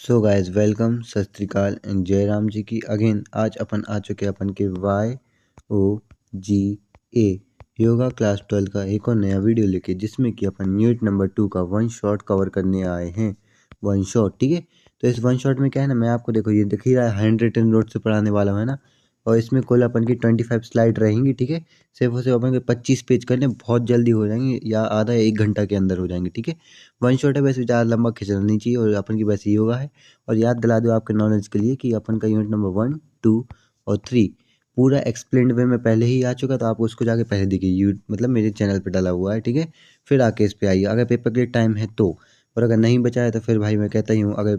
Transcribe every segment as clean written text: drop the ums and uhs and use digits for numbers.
So guys welcome सत श्री अकाल and जय राम जी की अगेन। आज अपन आ चुके हैं अपन के YOGA योगा क्लास 12 का एक और नया वीडियो लेके, जिसमें कि अपन यूनिट नंबर 2 का वन शॉट कवर करने आए हैं। वन शॉट, ठीक है। तो इस वन शॉट में क्या है ना, मैं आपको देखो ये दिख ही रहा है, हैंड रिटन नोट से पढ़ाने वाला हूँ, है ना। और इसमें कुल अपन की 25 स्लाइड रहेंगी, ठीक है। सिर्फ और सिर्फ अपन के 25 पेज करने, बहुत जल्दी हो जाएंगे, या आधा या 1 घंटा के अंदर हो जाएंगे, ठीक है। वन शॉट है, वैसे ज़्यादा लंबा खिंचना नहीं चाहिए, और अपन की वैसे योगा है। और याद दिला दो आपके नॉलेज के लिए कि अपन का यूनिट नंबर 1, 2 और 3 पूरा एक्सप्लेन्ड वे में पहले ही आ चुका, तो आप उसको जाके पहले देखिए, मतलब मेरे चैनल पे डाला हुआ है, ठीक है। फिर आके इस पे आइए अगर पेपर के लिए टाइम है तो, और अगर नहीं बचा है तो फिर भाई मैं कहता ही हूँ, अगर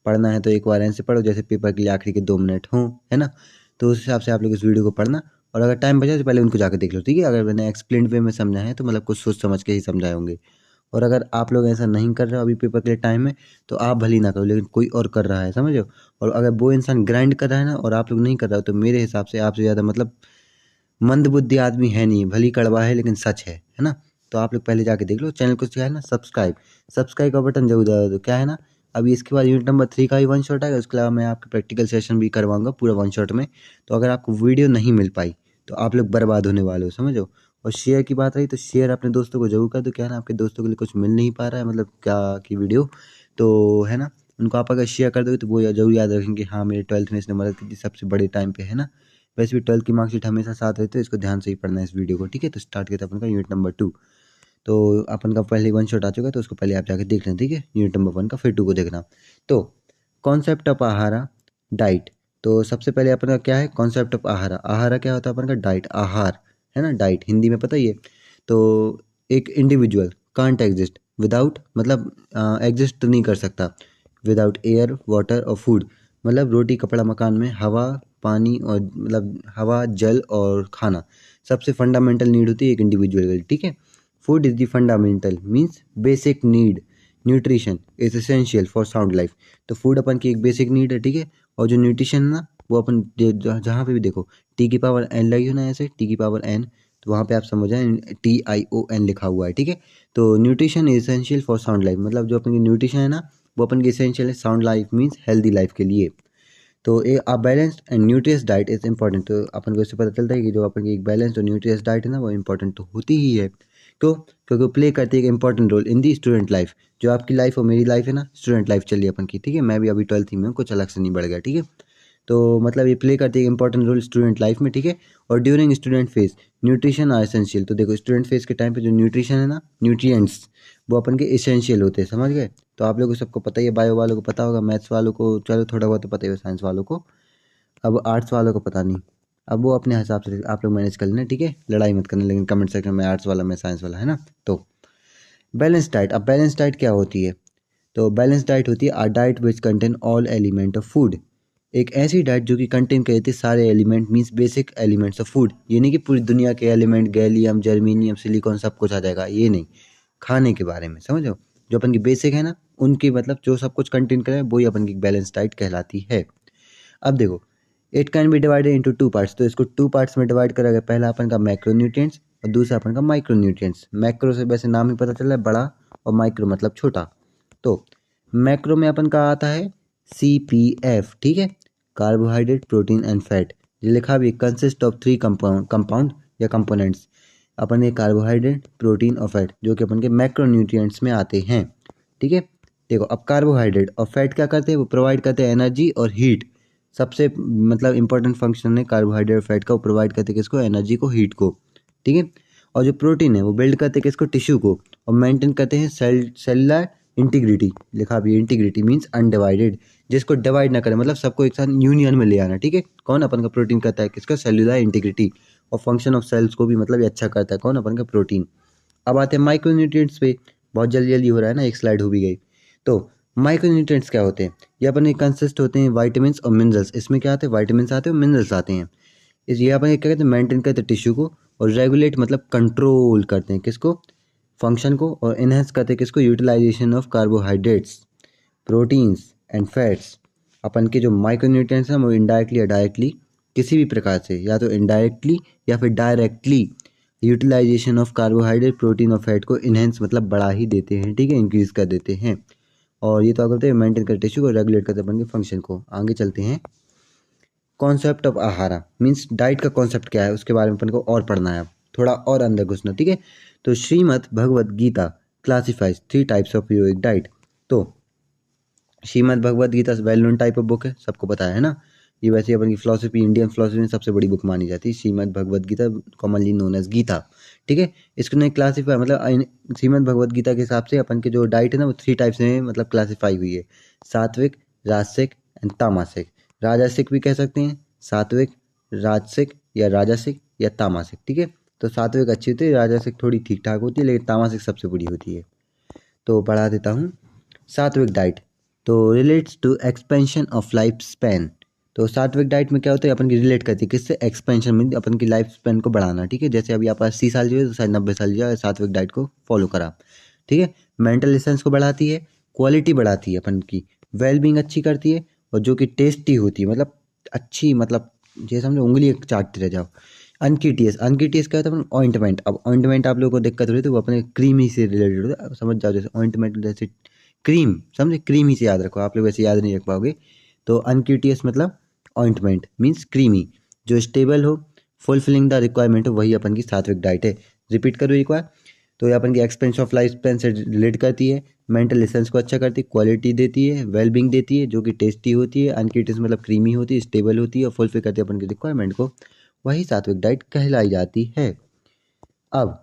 पढ़ना है तो एक बार ऐसे पढ़ो जैसे पेपर के लिए आखिरी के 2 मिनट हों, है ना। तो उस हिसाब से आप लोग इस वीडियो को पढ़ना, और अगर टाइम बचा तो पहले उनको जाकर देख लो, ठीक है। अगर मैंने एक्सप्लेन्ड वे में समझा है तो मतलब कुछ सोच समझ के ही समझाए होंगे। और अगर आप लोग ऐसा नहीं कर रहे हो, अभी पेपर के लिए टाइम है, तो आप भले ही ना करो, लेकिन कोई और कर रहा है, समझ रहे हो। और अगर वो इंसान ग्राइंड कर रहा है ना, और आप लोग नहीं कर रहे हो, तो मेरे हिसाब से आपसे ज़्यादा मतलब मंदबुद्धि आदमी है नहीं। भली कड़वा है लेकिन सच है ना। तो आप लोग पहले जाके देख लो। चैनल को क्या है ना, सब्सक्राइब का बटन जरूर दबा दो, क्या है ना। अभी इसके बाद यूनिट नंबर 3 का ही वन शॉट आएगा, उसके अलावा मैं आपके प्रैक्टिकल सेशन भी करवाऊंगा पूरा वन शॉट में। तो अगर आपको वीडियो नहीं मिल पाई तो आप लोग बर्बाद होने वाले हो, समझो। और शेयर की बात रही तो शेयर अपने दोस्तों को जरूर कर दो, क्या है ना, आपके दोस्तों के लिए कुछ मिल नहीं पा रहा है, मतलब क्या की वीडियो, तो है ना। उनको आप अगर शेयर कर दोगे तो वो जरूर याद रखेंगे, हाँ मेरे 12th में इसने मदद की थी सबसे बड़े टाइम पे, है ना। वैसे भी 12th की मार्कशीट हमेशा साथ रहती है, इसको ध्यान से ही पढ़ना है इस वीडियो को, ठीक है। तो स्टार्ट करते हैं अपन का यूनिट नंबर 2। तो अपन का पहले वन शॉट आ चुका है, तो उसको पहले आप जाके देख लें, ठीक है। यूनिट नंबर 1 का फिर 2 को देखना। तो कॉन्सेप्ट ऑफ आहारा, डाइट। तो सबसे पहले अपन का क्या है, कॉन्सेप्ट ऑफ आहारा। आहारा क्या होता है अपन का, डाइट, आहार, है ना। डाइट हिंदी में पता ही है। तो एक इंडिविजुअल कांट एग्जिस्ट विदाउट, मतलब एग्जिस्ट नहीं कर सकता विदाउट एयर, वाटर और फूड। मतलब रोटी कपड़ा मकान में हवा पानी, और मतलब हवा जल और खाना सबसे फंडामेंटल नीड होती है एक इंडिविजुअल, ठीक है। Food is the fundamental means basic need. Nutrition is essential for sound life. तो फूड अपन की एक बेसिक नीड है, ठीक है। और जो न्यूट्रिशन है ना, वो अपन जहाँ पे भी देखो टी की पावर एन लगी हो ना, ऐसे टी की पावर एन, तो वहाँ पे आप समझ जाए TION लिखा हुआ है, ठीक है। तो nutrition is essential for sound life, मतलब जो अपन की न्यूट्रिशन है ना, वो अपन की एसेंशियल है sound life means healthy life के लिए। तो a balanced and nutritious diet is important. तो अपन को इससे पता चलता है कि जो अपन की एक बैलेंस्ड और न्यूट्रियस डाइट है ना, वो इंपॉर्टेंट तो होती ही है। क्यों? क्योंकि प्ले करती है एक important role in the student life. जो आपकी लाइफ और मेरी लाइफ है ना, स्टूडेंट लाइफ चलिए अपन की, ठीक है। मैं भी अभी 12th ही में हूँ, कुछ अलग से नहीं बढ़ गया, ठीक है। तो मतलब ये प्ले करती है इंपॉर्टेंट रोल स्टूडेंट लाइफ में, ठीक है। और during student phase nutrition are essential. तो देखो स्टूडेंट फेज के टाइम पे जो न्यूट्रिशन है ना, न्यूट्रिएंट्स, वो अपन के एसेंशियल होते हैं, समझ गए। तो आप लोगों को सबको पता ही है, बायो वालों को पता होगा, मैथ्स वालों को चलो थोड़ा बहुत तो पता ही है, साइंस वालों को। अब आर्ट्स वालों को पता नहीं, अब वो अपने हिसाब से आप लोग मैनेज कर लेना, ठीक है। लड़ाई मत करना लेकिन कमेंट सेक्शन में, आर्ट्स वाला मैं साइंस वाला, है ना। तो बैलेंस डाइट। अब बैलेंस डाइट क्या होती है, तो बैलेंस डाइट होती है a diet which contain all element of food. एक ऐसी डाइट जो कि कंटेन करती है सारे element means basic elements of food. ये नहीं कि पूरी दुनिया के एलिमेंट, गैलियम जर्मीनियम सिलिकॉन सब कुछ आ जाएगा, ये नहीं। खाने के बारे में समझो, जो अपन की बेसिक है ना, उनकी मतलब जो सब कुछ कंटेन करे वही अपन की बैलेंस डाइट कहलाती है। अब देखो, it can B divided into 2 parts. तो इसको 2 पार्ट्स में डिवाइड करा गया। पहला अपन का मैक्रोन्यूट्रिएंट्स और दूसरा अपन का माइक्रोन्यूट्रिएंट्स। मैक्रो से वैसे नाम ही पता चल रहा है बड़ा, और माइक्रो मतलब छोटा। तो मैक्रो में अपन का आता है CPF, ठीक है, कार्बोहाइड्रेट प्रोटीन एंड फैट। ये लिखा भी कंसिस्ट ऑफ 3 कंपाउंड या कंपोनेंट्स। अपन ये कार्बोहाइड्रेट प्रोटीन और फैट जो कि अपन के मैक्रोन्यूट्रिएंट्स में आते हैं, ठीक है। देखो अब कार्बोहाइड्रेट और फैट क्या करते हैं, वो प्रोवाइड करते हैं एनर्जी और हीट। सबसे मतलब इंपॉर्टेंट फंक्शन है कार्बोहाइड्रेट फैट का, वो प्रोवाइड करते हैं किसको, एनर्जी को, हीट को, ठीक है। और जो प्रोटीन है वो बिल्ड करते हैं किसको, टिश्यू को, और मेंटेन करते हैं सेलुलर इंटीग्रिटी। लिखा भी इंटीग्रिटी मीन्स अनडिवाइडेड, जिसको डिवाइड ना करे, मतलब सबको एक साथ यूनियन में ले आना, ठीक है। कौन अपन का प्रोटीन करता है किसका, सेलुलर इंटीग्रिटी। और फंक्शन ऑफ सेल्स को भी मतलब ये अच्छा करता है, कौन, अपन का प्रोटीन। अब आते हैं माइक्रोन्यूट्रिएंट्स पे। बहुत जल्दी जल्दी हो रहा है ना, एक स्लाइड हो भी गई। तो माइक्रोन्यूट्रिएंट्स क्या होते हैं, ये अपने कंसिस्ट होते हैं वाइटामिन्स और मिनरल्स। इसमें क्या आते हैं, वाइटामिन्स आते हैं और मिनरल्स आते हैं। इस ये अपन क्या कहते हैं, मेंटेन करते हैं टिश्यू को, और रेगुलेट मतलब कंट्रोल करते हैं किसको, फंक्शन को, और इनहेंस करते हैं किसको, utilization of carbohydrates proteins and fats. अपन के जो माइक्रोन्यूट्रिएंट्स हैं वो इनडायरेक्टली या डायरेक्टली किसी भी प्रकार से, या तो इनडायरेक्टली या फिर directly utilization of carbohydrate protein और फैट को इनहेंस मतलब बढ़ा ही देते हैं, ठीक है, इंक्रीज कर देते हैं। और ये तो क्या करते हैं, मेंटेन करते टिश्यू को, रेगुलेट करते अपन के फंक्शन को। आगे चलते हैं। कॉन्सेप्ट ऑफ आहारा मीन्स डाइट का कॉन्सेप्ट क्या है उसके बारे में अपन को और पढ़ना है, अब थोड़ा और अंदर घुसना, ठीक है। तो Shrimad Bhagavad Gita classifies 3 types of yogic diet. तो Shrimad Bhagavad Gita well known type of book है, सबको पता है ना। ये वैसे अपन की फिलोसफी, इंडियन फिलोसफी में सबसे बड़ी बुक मानी जाती है Shrimad Bhagavad Gita, commonly known as Gita, ठीक है। इसको नहीं क्लासीफाई मतलब श्रीमद् भगवद गीता के हिसाब से अपन की जो डाइट है ना वो 3 टाइप्स में मतलब क्लासीफाई हुई है, सात्विक, राजसिक एंड तामसिक। राजसिक भी कह सकते हैं, सात्विक, राजसिक या राजसिक या तामसिक, ठीक है। तो सात्विक अच्छी होती है, राजसिक थोड़ी ठीक ठाक होती है, लेकिन तामसिक सबसे बुरी होती है। तो पढ़ा देता हूँ। सात्विक डाइट तो relates to expansion of life span. तो सात्विक डाइट में क्या होता है, अपन की रिलेट करती है किससे, एक्सपेंशन में, अपन की लाइफ स्पैन को बढ़ाना, ठीक है। जैसे अभी आप 80 साल जिए तो शायद 90 साल जिए, सात्विक डाइट को फॉलो करा, ठीक है। मेंटल एसेंस को बढ़ाती है, क्वालिटी बढ़ाती है अपन की, वेलबींग अच्छी करती है, और जो कि टेस्टी होती है, मतलब अच्छी, मतलब जैसे समझो उंगली चाटते रह जाओ। अनकीटियस, अनकीटियस क्या होता है, अपन ऑइंटमेंट। अब ऑइंटमेंट आप लोगों को दिक्कत हो रही है तो वो अपने क्रीम ही से रिलेटेड होता है, समझ जाओ। जैसे ऑइंटमेंट जैसे क्रीम, समझे, क्रीम ही से याद रखो, आप लोग वैसे याद नहीं रख पाओगे। तो अनक्यूटियस मतलब ऑइंटमेंट मीन्स क्रीमी, जो स्टेबल हो, फुलफिलिंग द रिक्वायरमेंट हो, वही अपन की सात्विक डाइट है। रिपीट करो एक बार। तो ये अपन की एक्सपेंस ऑफ लाइफ स्पेन से रिलेट करती है, मेंटल एसेंस को अच्छा करती है, क्वालिटी देती है, वेलबींग देती है जो कि टेस्टी होती है, अनक्यूटियस मतलब क्रीमी होती है, स्टेबल होती है और फुलफिल करती है अपन की रिक्वायरमेंट को, वही सात्विक डाइट कहलाई जाती है। अब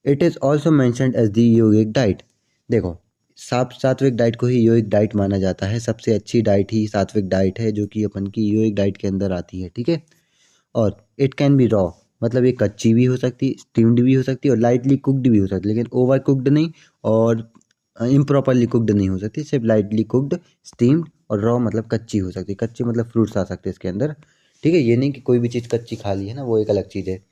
it is also mentioned as the yogic diet. देखो, सात्विक डाइट को ही योगिक डाइट माना जाता है, सबसे अच्छी डाइट ही सात्विक डाइट है जो कि अपन की योगिक डाइट के अंदर आती है, ठीक है। और इट कैन बी रॉ, मतलब ये कच्ची भी हो सकती है, स्टीम्ड भी हो सकती है और लाइटली कुकड भी हो सकती है, लेकिन ओवर कुकड नहीं और इम्प्रॉपरली कुकड नहीं हो सकती, सिर्फ लाइटली कुकड, स्टीम्ड और रॉ मतलब कच्ची हो सकती है। कच्ची मतलब फ्रूट्स आ सकते हैं इसके अंदर, ठीक है। ये नहीं कि कोई भी चीज़ कच्ची खा ली है ना, वो एक अलग चीज़ है।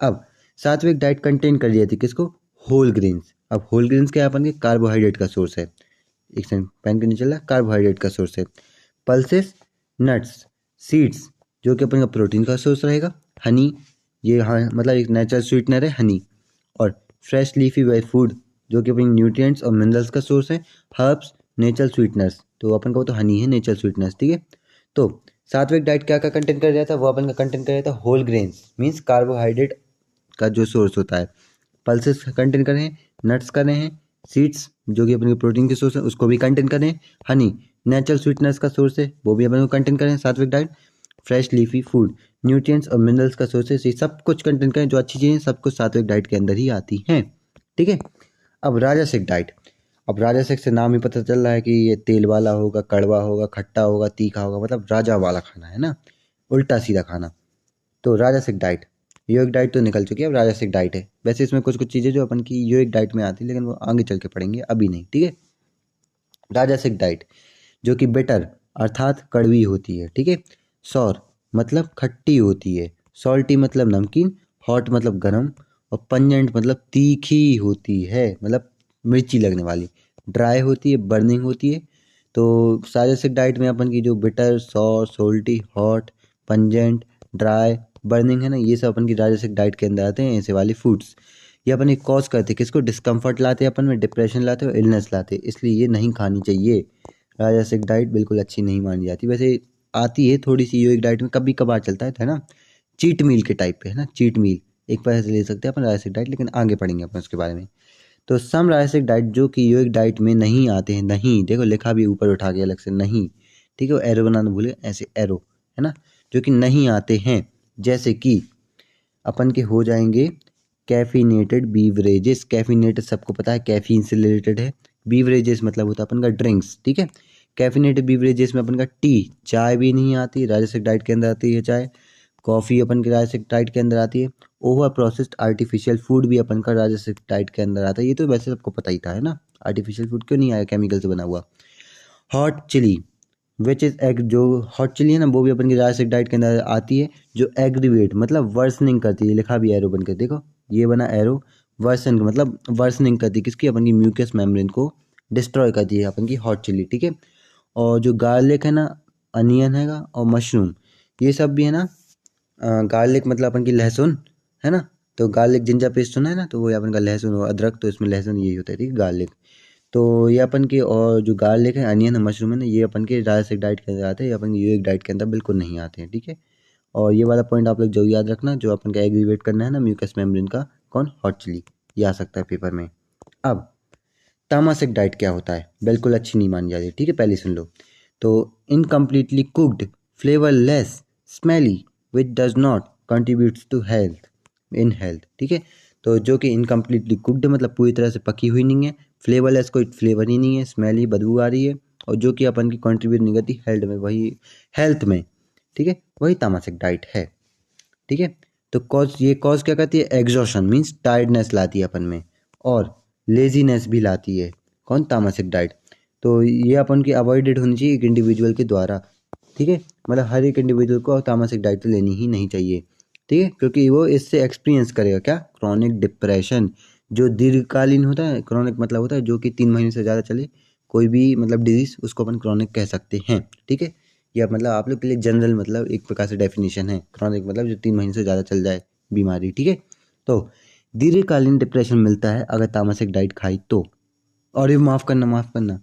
अब सात्विक डाइट कंटेन कर जाती है किसको, होल ग्रेन्स। अब होल ग्रेन्स क्या है, अपन के कार्बोहाइड्रेट का सोर्स है, एक सेकंड पेन के नीचे चला, कार्बोहाइड्रेट का सोर्स है। पल्सेस, नट्स, सीड्स जो कि अपन का प्रोटीन का सोर्स रहेगा। हनी, ये हाँ मतलब एक नेचुरल स्वीटनर है हनी। और फ्रेश लीफी वेज फूड जो कि अपनी न्यूट्रिएंट्स और मिनरल्स का सोर्स है। हर्ब्स, नेचुरल स्वीटनर्स, तो अपन का वो तो हनी है, नेचुरल स्वीटनर्स, ठीक है। तो सात्विक डाइट क्या क्या कंटेंट कर जाता है, वो अपन का कंटेंट कर जाता है होल ग्रेन्स मीन्स कार्बोहाइड्रेट का जो सोर्स होता है। पल्सेस कंटेंट कर रहे हैं, नट्स कर रहे हैं, सीड्स जो कि अपने प्रोटीन के सोर्स है उसको भी कंटेंट कर रहे हैं, हनी नेचुरल स्वीटनेस का सोर्स है वो भी अपन को कंटेंट करें सात्विक diet, fresh leafy food nutrients और मिनरल्स का सोर्स है, ये सब कुछ कंटेंट करें, जो अच्छी चीज़ें सब कुछ सात्विक डाइट के अंदर ही आती हैं, ठीक है। अब राजसिक डाइट, अब राजसिक से नाम ही पता चल रहा है कि ये तेल वाला होगा, कड़वा होगा, खट्टा होगा, तीखा होगा, मतलब राजा वाला खाना है ना, उल्टा सीधा खाना। तो राजसिक डाइट, योगिक डाइट तो निकल चुकी है, अब राजसिक डाइट है। वैसे इसमें कुछ कुछ चीज़ें जो अपन की योगिक डाइट में आती है लेकिन वो आगे चल के पढ़ेंगे, अभी नहीं, ठीक है। राजसिक डाइट जो कि बिटर अर्थात कड़वी होती है, ठीक है। सौर मतलब खट्टी होती है, सॉल्टी मतलब नमकीन, हॉट मतलब गरम, और पंजेंट मतलब तीखी होती है, मतलब मिर्ची लगने वाली, ड्राई होती है, बर्निंग होती है। तो राजसिक डाइट में अपन की जो bitter, sour, salty, hot, pungent, dry, burning है ना, ये सब अपन की राजसिक डाइट के अंदर आते हैं, ऐसे वाले फूड्स। ये अपन एक कॉज करते हैं किसको, डिस्कम्फर्ट लाते हैं अपन में, डिप्रेशन लाते हैं और इलनेस लाते हैं, इसलिए ये नहीं खानी चाहिए। राजसिक डाइट बिल्कुल अच्छी नहीं मानी जाती, वैसे आती है थोड़ी सी योगिक डाइट में, कभी कभार चलता है ना, चीट मील के टाइप पे है ना, चीट मील एक पैसे से ले सकते हैं अपन राजसिक डाइट, लेकिन आगे पढ़ेंगे अपन उसके बारे में। तो सम राजसिक डाइट जो कि योगिक डाइट में नहीं आते हैं, नहीं देखो लिखा भी ऊपर उठा के अलग से नहीं, ठीक है, एरो बनाना भूले, ऐसे एरो है ना, जो कि नहीं आते हैं, जैसे कि अपन के हो जाएंगे कैफिनेटेड बीवरेजेस। कैफिनेटेड सबको पता है कैफीन से रिलेटेड है, बीवरेजेस मतलब होता है अपन का ड्रिंक्स, ठीक है। कैफिनेटेड बीवरेजेस में अपन का टी, चाय भी नहीं आती, राजसिक डाइट के अंदर आती है चाय। कॉफ़ी अपन के राजसिक डाइट के अंदर आती है। ओवर प्रोसेस्ड आर्टिफिशियल फूड भी अपन का राजसिक डाइट के अंदर आता है, ये तो वैसे सबको पता ही था है ना, आर्टिफिशियल फूड क्यों नहीं आया, केमिकल से बना हुआ। Hot chilli which is egg, जो हॉट चिली है ना वो भी अपन की राजसिक डाइट के अंदर आती है, जो एग्रीवेट मतलब वर्सनिंग करती है, लिखा भी एरो बन के देखो, ये बना एरो, वर्सन मतलब वर्सनिंग करती है किसकी, अपन की म्यूकस मेम्ब्रेन को डिस्ट्रॉय करती है अपन की हॉट चिली, ठीक है। और जो गार्लिक है ना, अनियन हैगा और मशरूम, ये सब भी है ना, गार्लिक मतलब अपन की लहसुन है ना, तो गार्लिक जिंजर पेस्ट सुना है ना, तो वो अपन का लहसुन और अदरक, तो इसमें लहसुन यही होता है, ठीक है, गार्लिक। तो ये अपन के, और जो गार्लिक है, अनियन है, मशरूम है ना, ये अपन के डायसेक डाइट के अंदर आते हैं, ये अपन की यूरिक डाइट के अंदर बिल्कुल नहीं आते हैं, ठीक है। और ये वाला पॉइंट आप लोग जरूर याद रखना, जो अपन का एग्रीवेट करना है ना म्यूकस मेम्ब्रेन का, कौन, हॉट चिली, ये आ सकता है पेपर में। अब तामसिक डाइट क्या होता है, बिल्कुल अच्छी नहीं मानी जाती है, ठीक है, पहले सुन लो। तो incompletely cooked, flavourless, smelly, which does not contributes to health, in health, ठीक है। तो जो कि इनकम्प्लीटली कुक्ड मतलब पूरी तरह से पकी हुई नहीं है, फ्लेवरलेस कोई फ्लेवर ही नहीं है, स्मेली बदबू आ रही है, और जो कि अपन की कंट्रीब्यूट नहीं करती हेल्थ में, वही हेल्थ में, ठीक है, वही तामसिक डाइट है, ठीक है। तो कॉज क्या करती है, एग्जॉशन मीन्स टायर्डनेस लाती है अपन में, और लेजीनेस भी लाती है, कौन, तामसिक डाइट। तो ये अपन की अवॉइडेड होनी चाहिए एक इंडिविजुअल के द्वारा, ठीक है। मतलब हर एक इंडिविजुअल को तामसिक डाइट तो लेनी ही नहीं चाहिए, ठीक है, क्योंकि वो इससे एक्सपीरियंस करेगा क्या, क्रॉनिक डिप्रेशन, जो दीर्घकालीन होता है। क्रॉनिक मतलब होता है जो कि 3 महीने से ज़्यादा चले, कोई भी मतलब डिजीज, उसको अपन क्रॉनिक कह सकते हैं, ठीक है। या मतलब आप लोग के लिए जनरल मतलब एक प्रकार से डेफिनेशन है, क्रॉनिक मतलब जो 3 महीने से ज़्यादा चल जाए बीमारी, ठीक है। तो दीर्घकालीन डिप्रेशन मिलता है अगर तामसिक डाइट खाई तो। और ये माफ़ करना,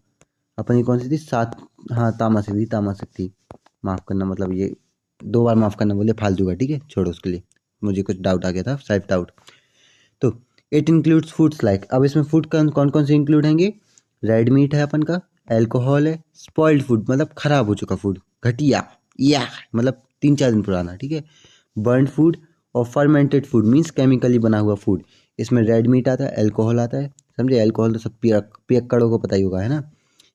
अपनी कौन सी थी, सात, हाँ तामसिक थी, माफ़ करना, मतलब ये 2 बार माफ़ करना बोले फालतू का, ठीक है, छोड़ो उसके लिए, मुझे कुछ डाउट आ गया था, सेल्फ डाउट। तो इट इंक्लूड्स फूड्स लाइक, अब इसमें फूड कौन कौन से इंक्लूड होंगे, रेड मीट है अपन का, एल्कोहल है, स्पॉइल्ड फूड मतलब खराब हो चुका फूड, घटिया, या मतलब 3-4 दिन पुराना, ठीक है, बर्न फूड, और फर्मेंटेड फूड मीन्स केमिकली बना हुआ फूड। इसमें रेड मीट आता है, एल्कोहल आता है, समझे, एल्कोहल तो सब पियक्कड़ों को पता ही होगा, है ना।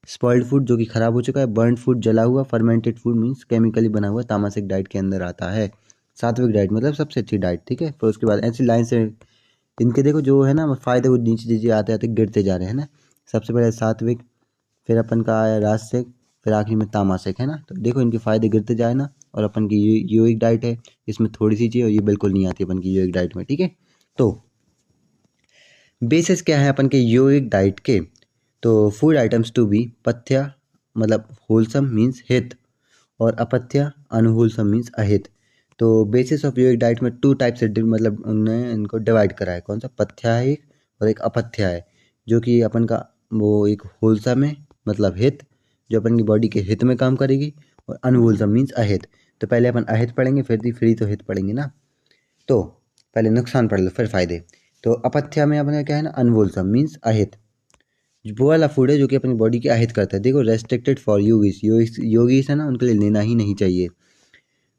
स्पॉइल्ड फूड जो कि खराब हो चुका है, बर्न फूड जला हुआ, फर्मेंटेड फूड मीन्स केमिकली बना हुआ, तामसिक डाइट के अंदर आता है। सात्विक डाइट मतलब सबसे अच्छी डाइट, ठीक है। फिर उसके बाद ऐसी लाइन से इनके देखो जो है ना फायदे, वो नीचे नीचे आते आते गिरते जा रहे हैं ना। सबसे पहले सात्विक, फिर अपन का आया राजसिक, फिर आखिरी में तामसिक, है ना। तो देखो इनके फायदे गिरते जाए ना, और अपन की योगिक डाइट है, इसमें थोड़ी सी चीज़, और ये बिल्कुल नहीं आती अपन की योगिक डाइट में, ठीक है। तो बेसिस क्या है अपन के योगिक डाइट के, तो फूड आइटम्स टू बी पथ्य मतलब होलसम मीन्स हित, और अपथ्य अनहोलसम मीन्स अहित। तो बेसिस ऑफ योगिक डाइट में 2 टाइप से मतलब उन्होंने इनको डिवाइड करा है, कौन सा, पथ्य है एक, और एक अपथ्य है, जो कि अपन का वो एक होलसम है मतलब हित, जो अपन की बॉडी के हित में काम करेगी, और अनहोलसम मीन्स अहित। तो पहले अपन अहित पढ़ेंगे, फिर तो हित पढ़ेंगे ना। तो पहले नुकसान पढ़ लो फिर फायदे। तो अपथ्य में अपने क्या है ना, अनहोलसम मीन्स अहित, वो वाला फूड है जो कि अपनी बॉडी की अहित करता है। देखो रेस्ट्रिक्टेड फॉर योगीस है ना, उनके लिए लेना ही नहीं चाहिए।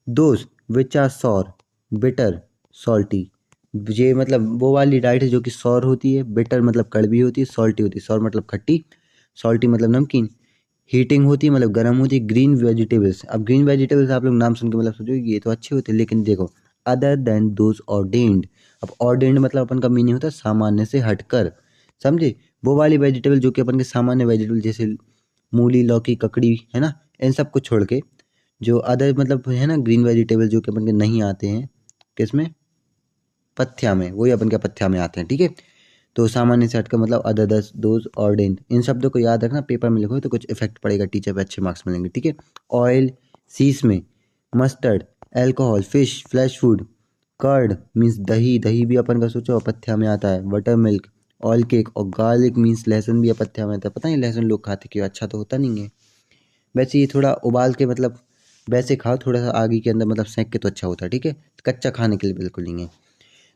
Those which are sour, bitter, salty, ये मतलब वो वाली डाइट है जो कि सॉर होती है, बिटर मतलब कड़वी होती है, सॉल्टी होती है, सॉर मतलब खट्टी, सॉल्टी मतलब नमकीन, हीटिंग होती है मतलब गर्म होती है। ग्रीन वेजिटेबल्स, अब ग्रीन वेजिटेबल्स आप लोग नाम सुन के मतलब सोचो ये तो अच्छे होते हैं, लेकिन देखो अदर देन दोज ऑर्डेन्ड, अब ऑर्डेन्ड मतलब अपन का मीनिंग होता है सामान्य से हटकर, समझे। वो वाली वेजिटेबल जो कि अपन के सामान्य वेजिटेबल जैसे मूली, लौकी, ककड़ी, है ना, इन सब को छोड़ के जो अदर मतलब है ना ग्रीन वेजिटेबल जो कि अपन के नहीं आते हैं, किसमें, पथ्या में, वही अपन के पथ्या में आते हैं, ठीक है। तो सामान्य से हटकर मतलब अदर दस दोज ऑर्डेन्ड, इन शब्दों को याद रखना, पेपर में लिखो तो कुछ इफेक्ट पड़ेगा, टीचर पे अच्छे मार्क्स मिलेंगे, ठीक है। ऑयल, सीस में, mustard, alcohol, fish, flesh food, curd means दही, दही भी अपन का सोचो अपथ्या में आता है, बटर मिल्क, ऑयल केक, और गार्लिक मीन्स लहसुन भी अपथ्या में आता है। पता नहीं लहसुन लोग खाते क्यों, अच्छा तो होता नहीं है। वैसे ये थोड़ा उबाल के मतलब वैसे खाओ, थोड़ा सा आगे के अंदर मतलब सेंक के तो अच्छा होता है, ठीक है, कच्चा खाने के लिए बिल्कुल नहीं है।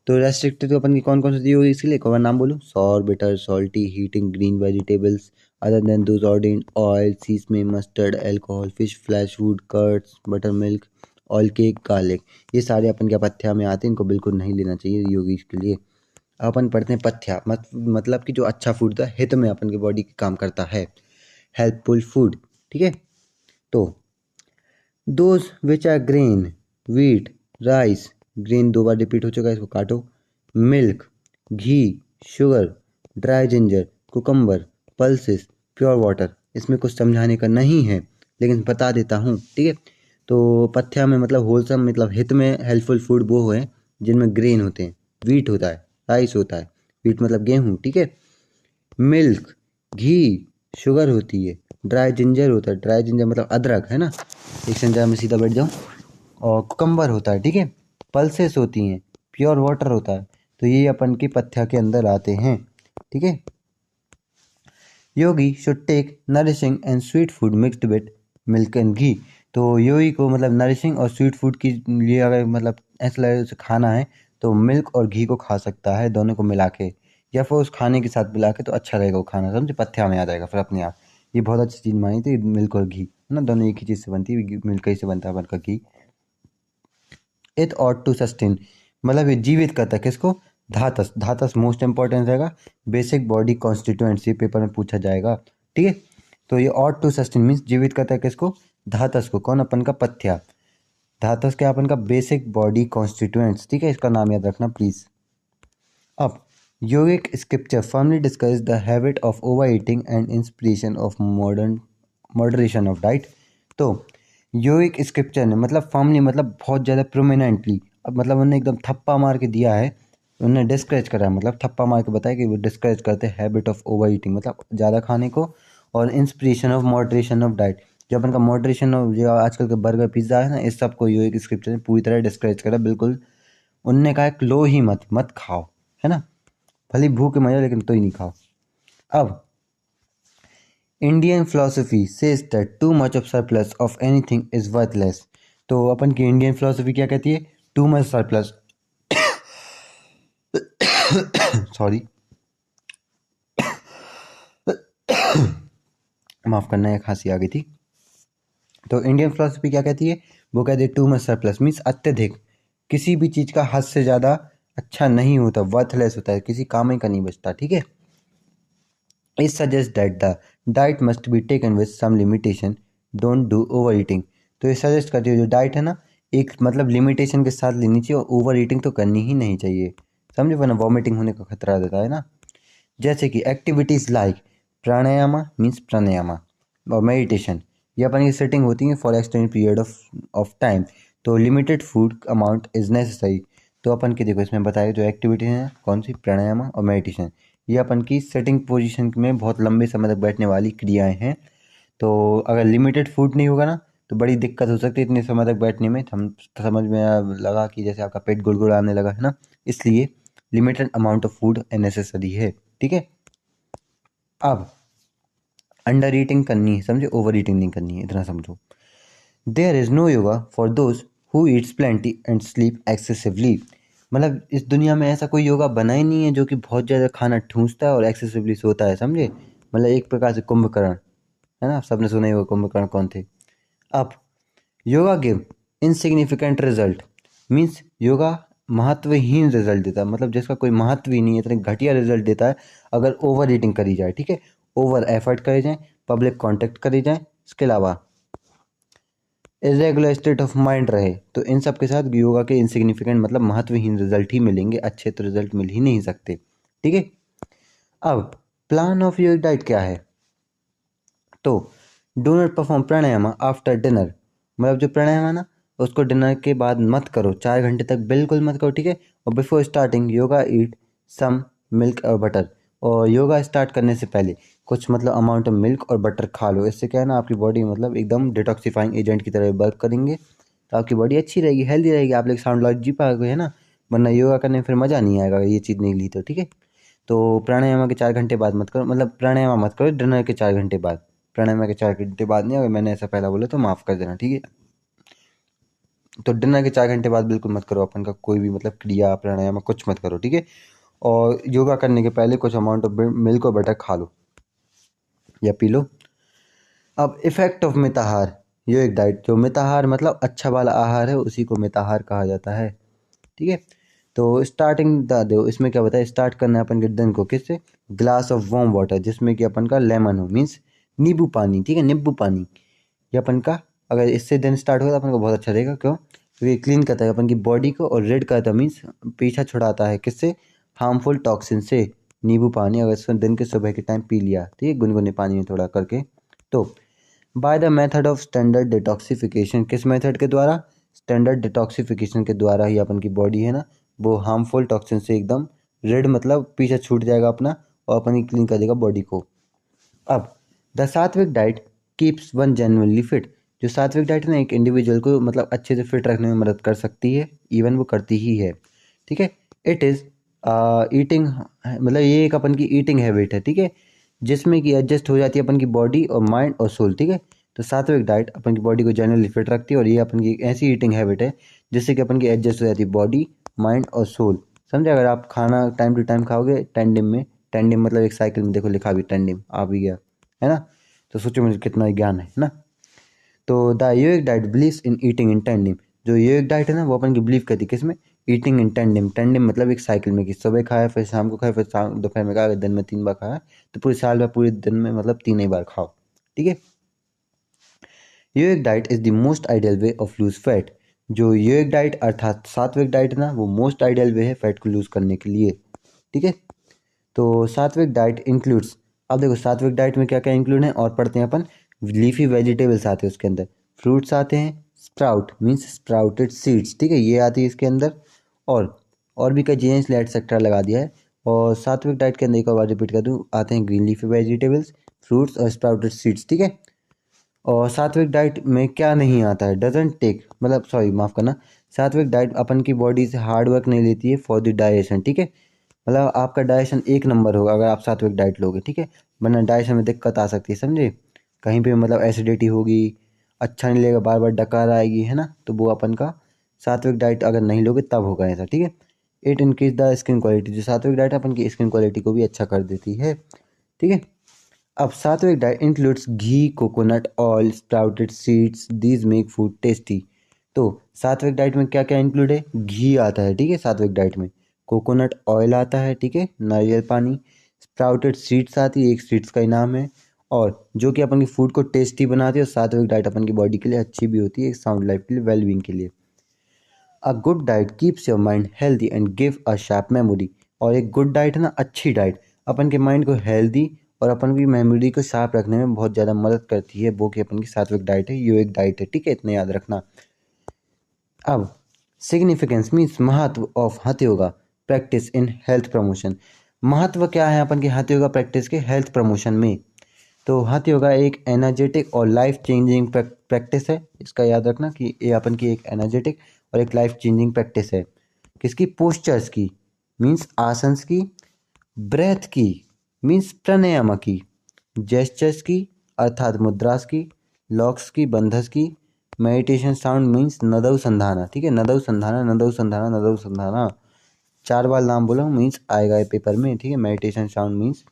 तो रेस्ट्रिक्टेड तो अपन की कौन कौन सी होगी, इसके लिए एक और नाम बोलो, sour, bitter, salty, heating, green vegetables, other than those ordained, oil, sesame, mustard, alcohol, fish, flesh food, curds, butter milk, oil cake, garlic, ये सारे अपन के पथ्या में आते हैं, इनको बिल्कुल नहीं लेना चाहिए योगी के लिए। अब अपन पढ़ते हैं पथ्या मतलब कि जो अच्छा फूड था, हित में अपन की बॉडी की काम करता है, हेल्पफुल फूड, ठीक है। तो those which are grain, wheat, rice, grain 2 बार रिपीट हो चुका है, इसको काटो, milk, ghee, sugar, dry ginger, cucumber, pulses, pure water, इसमें कुछ समझाने का नहीं है लेकिन बता देता हूँ, ठीक है। तो पथ्या में मतलब होलसम मतलब हित में हेल्पफुल फूड वो है जिनमें ग्रेन होते हैं, व्हीट होता है, राइस होता है, व्हीट मतलब गेहूँ, ठीक है, मिल्क, घी, शुगर होती है, ड्राई जिंजर होता है, ड्राई जिंजर मतलब अदरक, है ना, एक संजा में सीधा बैठ जाऊँ, और कुकम्बर होता है, ठीक है, पल्सेस होती हैं, प्योर वाटर होता है। तो ये अपन की पथ्या के अंदर आते हैं, ठीक है। Yogi should take nourishing and sweet food mixed with milk and ghee. तो योगी को मतलब नरिशिंग और स्वीट फूड के लिए अगर मतलब ऐसा लगे उसे खाना है तो मिल्क और घी को खा सकता है, दोनों को मिला के, या फिर उस खाने के साथ मिला के, तो अच्छा रहेगा वो खाना, समझे, पथ्या में आ जाएगा फिर अपने आप। ये बहुत अच्छी चीज़ मानी थी, मिल्क और घी है ना, दोनों एक ही चीज़ से बनती है, मिल्क ही से बनता है बनका घी। इट ऑट टू सस्टेन, मतलब ये जीवित करता है किसको, धातस, धातस मोस्ट इंपॉर्टेंट रहेगा, बेसिक बॉडी कॉन्स्टिट्यूएंट्स, ये पेपर में पूछा जाएगा, ठीक है। तो ये ऑट टू सस्टेन मीन्स जीवित करता है किसको, धातस को, कौन, अपन का पथ्या, धातस क्या, अपन का बेसिक बॉडी कॉन्स्टिट्यूएंट्स, ठीक है, इसका नाम याद रखना प्लीज। अब yogic scripture firmly discuss the habit of overeating and inspiration of modern moderation of diet. तो योगिक स्क्रिप्चर ने मतलब फर्मली मतलब बहुत ज़्यादा प्रोमिनेंटली, अब मतलब उन्होंने एकदम थप्पा मार के दिया है, उन्होंने डिस्करेज करा है, मतलब थप्पा मार के बताया कि वो डिस्करेज करते हैं हैबिट ऑफ ओवर ईटिंग, मतलब ज़्यादा खाने को, और inspiration of moderation of diet, जो अपन का मॉडरेशन ऑफ जो आजकल के बर्गर पिज्ज़ा है ना, इस सब को योगिक स्क्रिप्चर ने पूरी तरह डिस्करेज करा बिल्कुल। उनने कहा कि लो ही मत मत खाओ, है ना, भले भूख के मजा लेकिन तो ही नहीं खाओ। अब Indian philosophy says that too much of surplus of anything is worthless. तो अपन की इंडियन फिलोसफी क्या कहती है, टू मच सरप्लस सॉरी माफ करना है, खांसी आ गई थी। तो इंडियन फिलोसफी क्या कहती है, वो कहती है टू मच सरप्लस मीन्स अत्यधिक, किसी भी चीज़ का हद से ज़्यादा अच्छा नहीं होता, वर्थलेस होता है, किसी काम का नहीं बचता, ठीक है। It suggests that the diet must be taken with some limitation, don't do overeating। तो ये सजेस्ट करती है जो डाइट है ना, एक मतलब लिमिटेशन के साथ लेनी चाहिए, और ओवर ईटिंग तो करनी ही नहीं चाहिए, समझे, वरना वॉमिटिंग होने का खतरा रहता है ना। जैसे कि activities like pranayama means pranayama और मेडिटेशन, ये अपन की सेटिंग होती है for extend period of time, तो limited food amount is necessary. तो अपन की देखो इसमें बताया जो एक्टिविटी है कौन सी, प्राणायामा और मेडिटेशन, ये अपन की सेटिंग पोजीशन में बहुत लंबे समय तक बैठने वाली क्रियाएं हैं। तो अगर लिमिटेड फूड नहीं होगा ना तो बड़ी दिक्कत हो सकती है इतने समय तक बैठने में, हम समझ में लगा कि जैसे आपका पेट गुड़गुड़ाने लगा है ना, इसलिए limited amount of food necessary है, ठीक है। अब अंडर ईटिंग करनी है, समझे, ओवर ईटिंग नहीं करनी है, इतना समझो। There is no yoga for those who eats plenty and sleep excessively, मतलब इस दुनिया में ऐसा कोई योगा बना ही नहीं है जो कि बहुत ज़्यादा खाना ठूंसता है और एक्सेसिवली सोता है, समझे, मतलब एक प्रकार से कुंभकर्ण, है ना, सबने सुना ही होगा कुंभकर्ण कौन थे। अब yoga give insignificant result means yoga महत्वहीन रिजल्ट देता है, मतलब जिसका कोई महत्व ही नहीं है, इतने घटिया रिजल्ट देता है अगर ओवर ईटिंग करी जाए, ठीक है, ओवर एफर्ट करे जाए, पब्लिक कॉन्टेक्ट करी जाए, इसके अलावा इरेगुलर स्टेट ऑफ माइंड रहे, तो इन सब के साथ योगा के इनसिग्निफिकेंट मतलब महत्वहीन रिजल्ट ही मिलेंगे, अच्छे तो रिजल्ट मिल ही नहीं सकते, ठीक है। अब प्लान ऑफ योर डाइट क्या है, तो do not perform pranayama after dinner, मतलब जो प्राणायाम है ना उसको डिनर के बाद मत करो, 4 घंटे तक बिल्कुल मत करो, ठीक है। और बिफोर स्टार्टिंग योगा ईट सम मिल्क और बटर, और योगा स्टार्ट करने से पहले कुछ मतलब अमाउंट ऑफ मिल्क और बटर खा लो, इससे क्या है ना आपकी बॉडी मतलब एकदम डिटॉक्सिफाइंग एजेंट की तरह वर्क करेंगे, तो आपकी बॉडी अच्छी रहेगी, हेल्दी रहेगी, आप लोग साउंड लॉज जी पाओगे, है ना, वरना योगा करने में फिर मज़ा नहीं आएगा ये चीज़ नहीं ली तो, ठीक है। तो प्राणायाम के 4 घंटे बाद मत करो, मतलब प्राणायाम मत करो डिनर के 4 घंटे बाद, प्राणायाम के 4 घंटे बाद नहीं, अगर मैंने ऐसा पहला बोला तो माफ़ कर देना, ठीक है। तो डिनर के 4 घंटे बाद बिल्कुल मत करो अपन का कोई भी मतलब क्रिया प्राणायाम कुछ मत करो, ठीक है। और योगा करने के पहले कुछ अमाउंट ऑफ मिल्क और बटर खा लो या पी लो। अब इफेक्ट ऑफ मिताहार, ये एक डाइट, जो मिताहार मतलब अच्छा वाला आहार है उसी को मिताहार कहा जाता है, ठीक है। तो स्टार्टिंग दो इसमें क्या बताया, स्टार्ट करना है अपन के दिन को किससे, ग्लास ऑफ वार्म वाटर जिसमें कि अपन का लेमन हो मीन्स नींबू पानी, ठीक है, नींबू पानी, ये अपन का अगर इससे दिन स्टार्ट होगा तो अपन को बहुत अच्छा रहेगा, क्यों, क्योंकि क्लीन करता है अपन की बॉडी को, और रेड करता है मीन्स पीछा छुड़ाता है किससे, हार्मफुल टॉक्सिन से। नींबू पानी अगर इसमें दिन के सुबह के टाइम पी लिया, ठीक है, गुनगुने पानी में थोड़ा करके, तो by the method of standard detoxification, किस मेथड के द्वारा, स्टैंडर्ड डिटॉक्सिफिकेशन के द्वारा ही अपन की बॉडी है ना वो हार्मफुल टॉक्सिन से एकदम रेड मतलब पीछे छूट जाएगा अपना, और अपन ही क्लीन कर देगा बॉडी को। अब द सात्विक diet keeps one genuinely fit, जो सात्विक डाइट है ना एक इंडिविजुअल को मतलब अच्छे से फिट रखने में मदद कर सकती है, इवन वो करती ही है, ठीक है। इट इज़ ईटिंग, मतलब ये एक अपन की ईटिंग हैबिट है, ठीक है, जिसमें कि एडजस्ट हो जाती है अपन की बॉडी और माइंड और सोल, ठीक है। तो सात्विक डाइट अपन की बॉडी को जनरली फिट रखती है और ये अपन की एक ऐसी ईटिंग हैबिट है जिससे कि अपन की एडजस्ट हो जाती है बॉडी, माइंड और सोल, समझे। अगर आप खाना टाइम टू टाइम खाओगे टेंडिम में, टेंडिम मतलब एक साइकिल में, देखो लिखा भी टेंडिम आ भी गया है ना, तो सोचो मुझे कितना ज्ञान है ना। तो the yogic diet believes in eating in tandem, जो योगिक डाइट है ना वो अपन की बिलीव करती है किस में, ईटिंग इन टेंडिम। टेंडिम मतलब एक साइकिल में, कि सुबह खाया फिर शाम को खाया फिर शाम दोपहर में खाया, अगर दिन में 3 बार खाया तो पूरे साल में पूरे दिन में मतलब 3 ही बार खाओ, ठीक है। Yogic diet is the most ideal way of lose fat, जो योगिक डाइट अर्थात सात्विक डाइट है ना वो मोस्ट आइडियल वे है फैट को लूज करने के लिए, ठीक है। तो सात्विक डाइट इंक्लूड्स, अब देखो सात्विक डाइट में क्या क्या इंक्लूड है और पढ़ते हैं अपन। लीफी वेजिटेबल्स आते हैं उसके अंदर, फ्रूट्स आते हैं, स्प्राउट मीन्स स्प्राउटेड सीड्स, ठीक है, ये आती है इसके अंदर, और भी कई चीज़ें इसलिए एक्सेट्रा लगा दिया है। और सात्विक डाइट के अंदर एक और बार रिपीट कर दूँ, आते हैं ग्रीन लीफी वेजिटेबल्स, फ्रूट्स और स्प्राउटेड सीड्स, ठीक है। और सात्विक डाइट में क्या नहीं आता है, डजेंट टेक, मतलब सॉरी माफ़ करना, सात्विक डाइट अपन की बॉडी से हार्ड वर्क नहीं लेती है फॉर द डाइजेशन, ठीक है। मतलब आपका डाइजेशन एक नंबर होगा अगर आप सात्विक डाइट लोगे, ठीक है, वरना डाइजेशन में दिक्कत आ सकती है, समझे। कहीं पे मतलब एसिडिटी होगी, अच्छा नहीं लगेगा, बार बार डकार आएगी, है ना, तो वो अपन का सात्विक डाइट अगर नहीं लोगे तब होगा ऐसा, ठीक है। It increase the skin quality, जो सात्विक डाइट अपन की स्किन क्वालिटी को भी अच्छा कर देती है, ठीक है। अब सात्विक diet includes ghee, coconut oil, sprouted seeds, these make food tasty. तो सात्विक डाइट में क्या क्या इंक्लूड है, घी आता है, ठीक है, सात्विक डाइट में, कोकोनट ऑयल आता है, ठीक है, नारियल पानी, स्प्राउटेड सीड्स आती है, एक सीड्स का ही नाम है, और जो कि अपन की फूड को टेस्टी बनाती है, और सात्विक डाइट अपन की बॉडी के लिए अच्छी भी होती है, साउंड लाइफ के लिए, वेलबींग के लिए। A good diet keeps your mind healthy and give a sharp memory, और एक गुड डाइट है ना, अच्छी डाइट अपन के माइंड को हेल्दी और अपन की मेमोरी को शार्प रखने में बहुत ज़्यादा मदद करती है, वो कि अपन की सात्विक डाइट है, योगिक डाइट है, ठीक है, इतना याद रखना। अब सिग्निफिकेंस मीन्स महत्व ऑफ हठ yoga practice in health promotion, महत्व क्या है अपन के हठ योगा प्रैक्टिस के हेल्थ प्रमोशन में। तो हठ योगा एक एनर्जेटिक और लाइफ चेंजिंग प्रैक्टिस है, इसका याद रखना कि ये अपन की एक एनर्जेटिक और एक लाइफ चेंजिंग प्रैक्टिस है। किसकी, पोस्चर्स की मीन्स आसन्स की, ब्रेथ की मीन्स प्राणायाम की, जेस्चर्स की अर्थात मुद्रास की, लॉक्स की बंधस की, मेडिटेशन साउंड मीन्स नदौ संधाना, ठीक है, नदौ संधाना नदौ संधाना नदौ संधाना, 4 बार नाम बोला मीन्स आएगा ये पेपर में, ठीक है। मेडिटेशन साउंड मीन्स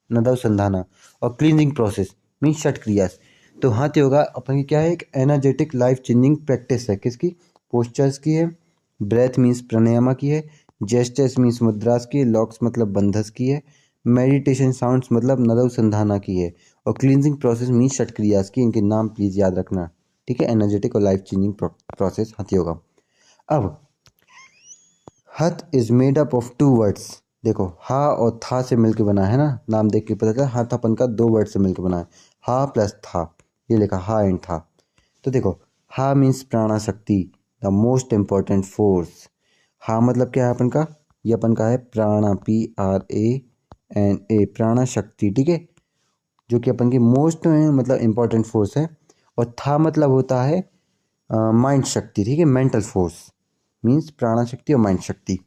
नदौ संधाना, और क्लींजिंग प्रोसेस मीन्स षट क्रियास। तो हाथ योगा अपन की क्या है, एक एनर्जेटिक लाइफ चेंजिंग प्रैक्टिस है, किसकी, पोस्चर्स की है, ब्रेथ मीन्स प्राणायामा की है, जेस्चर्स मीन्स मुद्रास की है, लॉक्स मतलब बंधस की है, मेडिटेशन साउंड्स मतलब नदौ संधाना की है, और क्लींजिंग प्रोसेस मीन्स षट क्रियास की। इनके नाम प्लीज याद रखना, ठीक है, एनर्जेटिक और लाइफ चेंजिंग प्रोसेस हाथ योगा। अब हथ is made up of 2 words, देखो हा और था से मिलकर बना है ना, नाम देख के पता चला हाथ अपन का 2 वर्ड से मिलकर बना है, हा प्लस था, ये लिखा हा एंड था। तो देखो हा मीन्स प्राणा शक्ति, द मोस्ट इम्पॉर्टेंट फोर्स। हा मतलब क्या है अपन का, ये अपन का है प्राणा, PRANA, प्राणा शक्ति, ठीक है, जो कि अपन की मोस्ट मतलब इम्पॉर्टेंट फोर्स है। और था मतलब होता है माइंड शक्ति, ठीक है, मेंटल फोर्स मीन्स प्राणा शक्ति और माइंड शक्ति।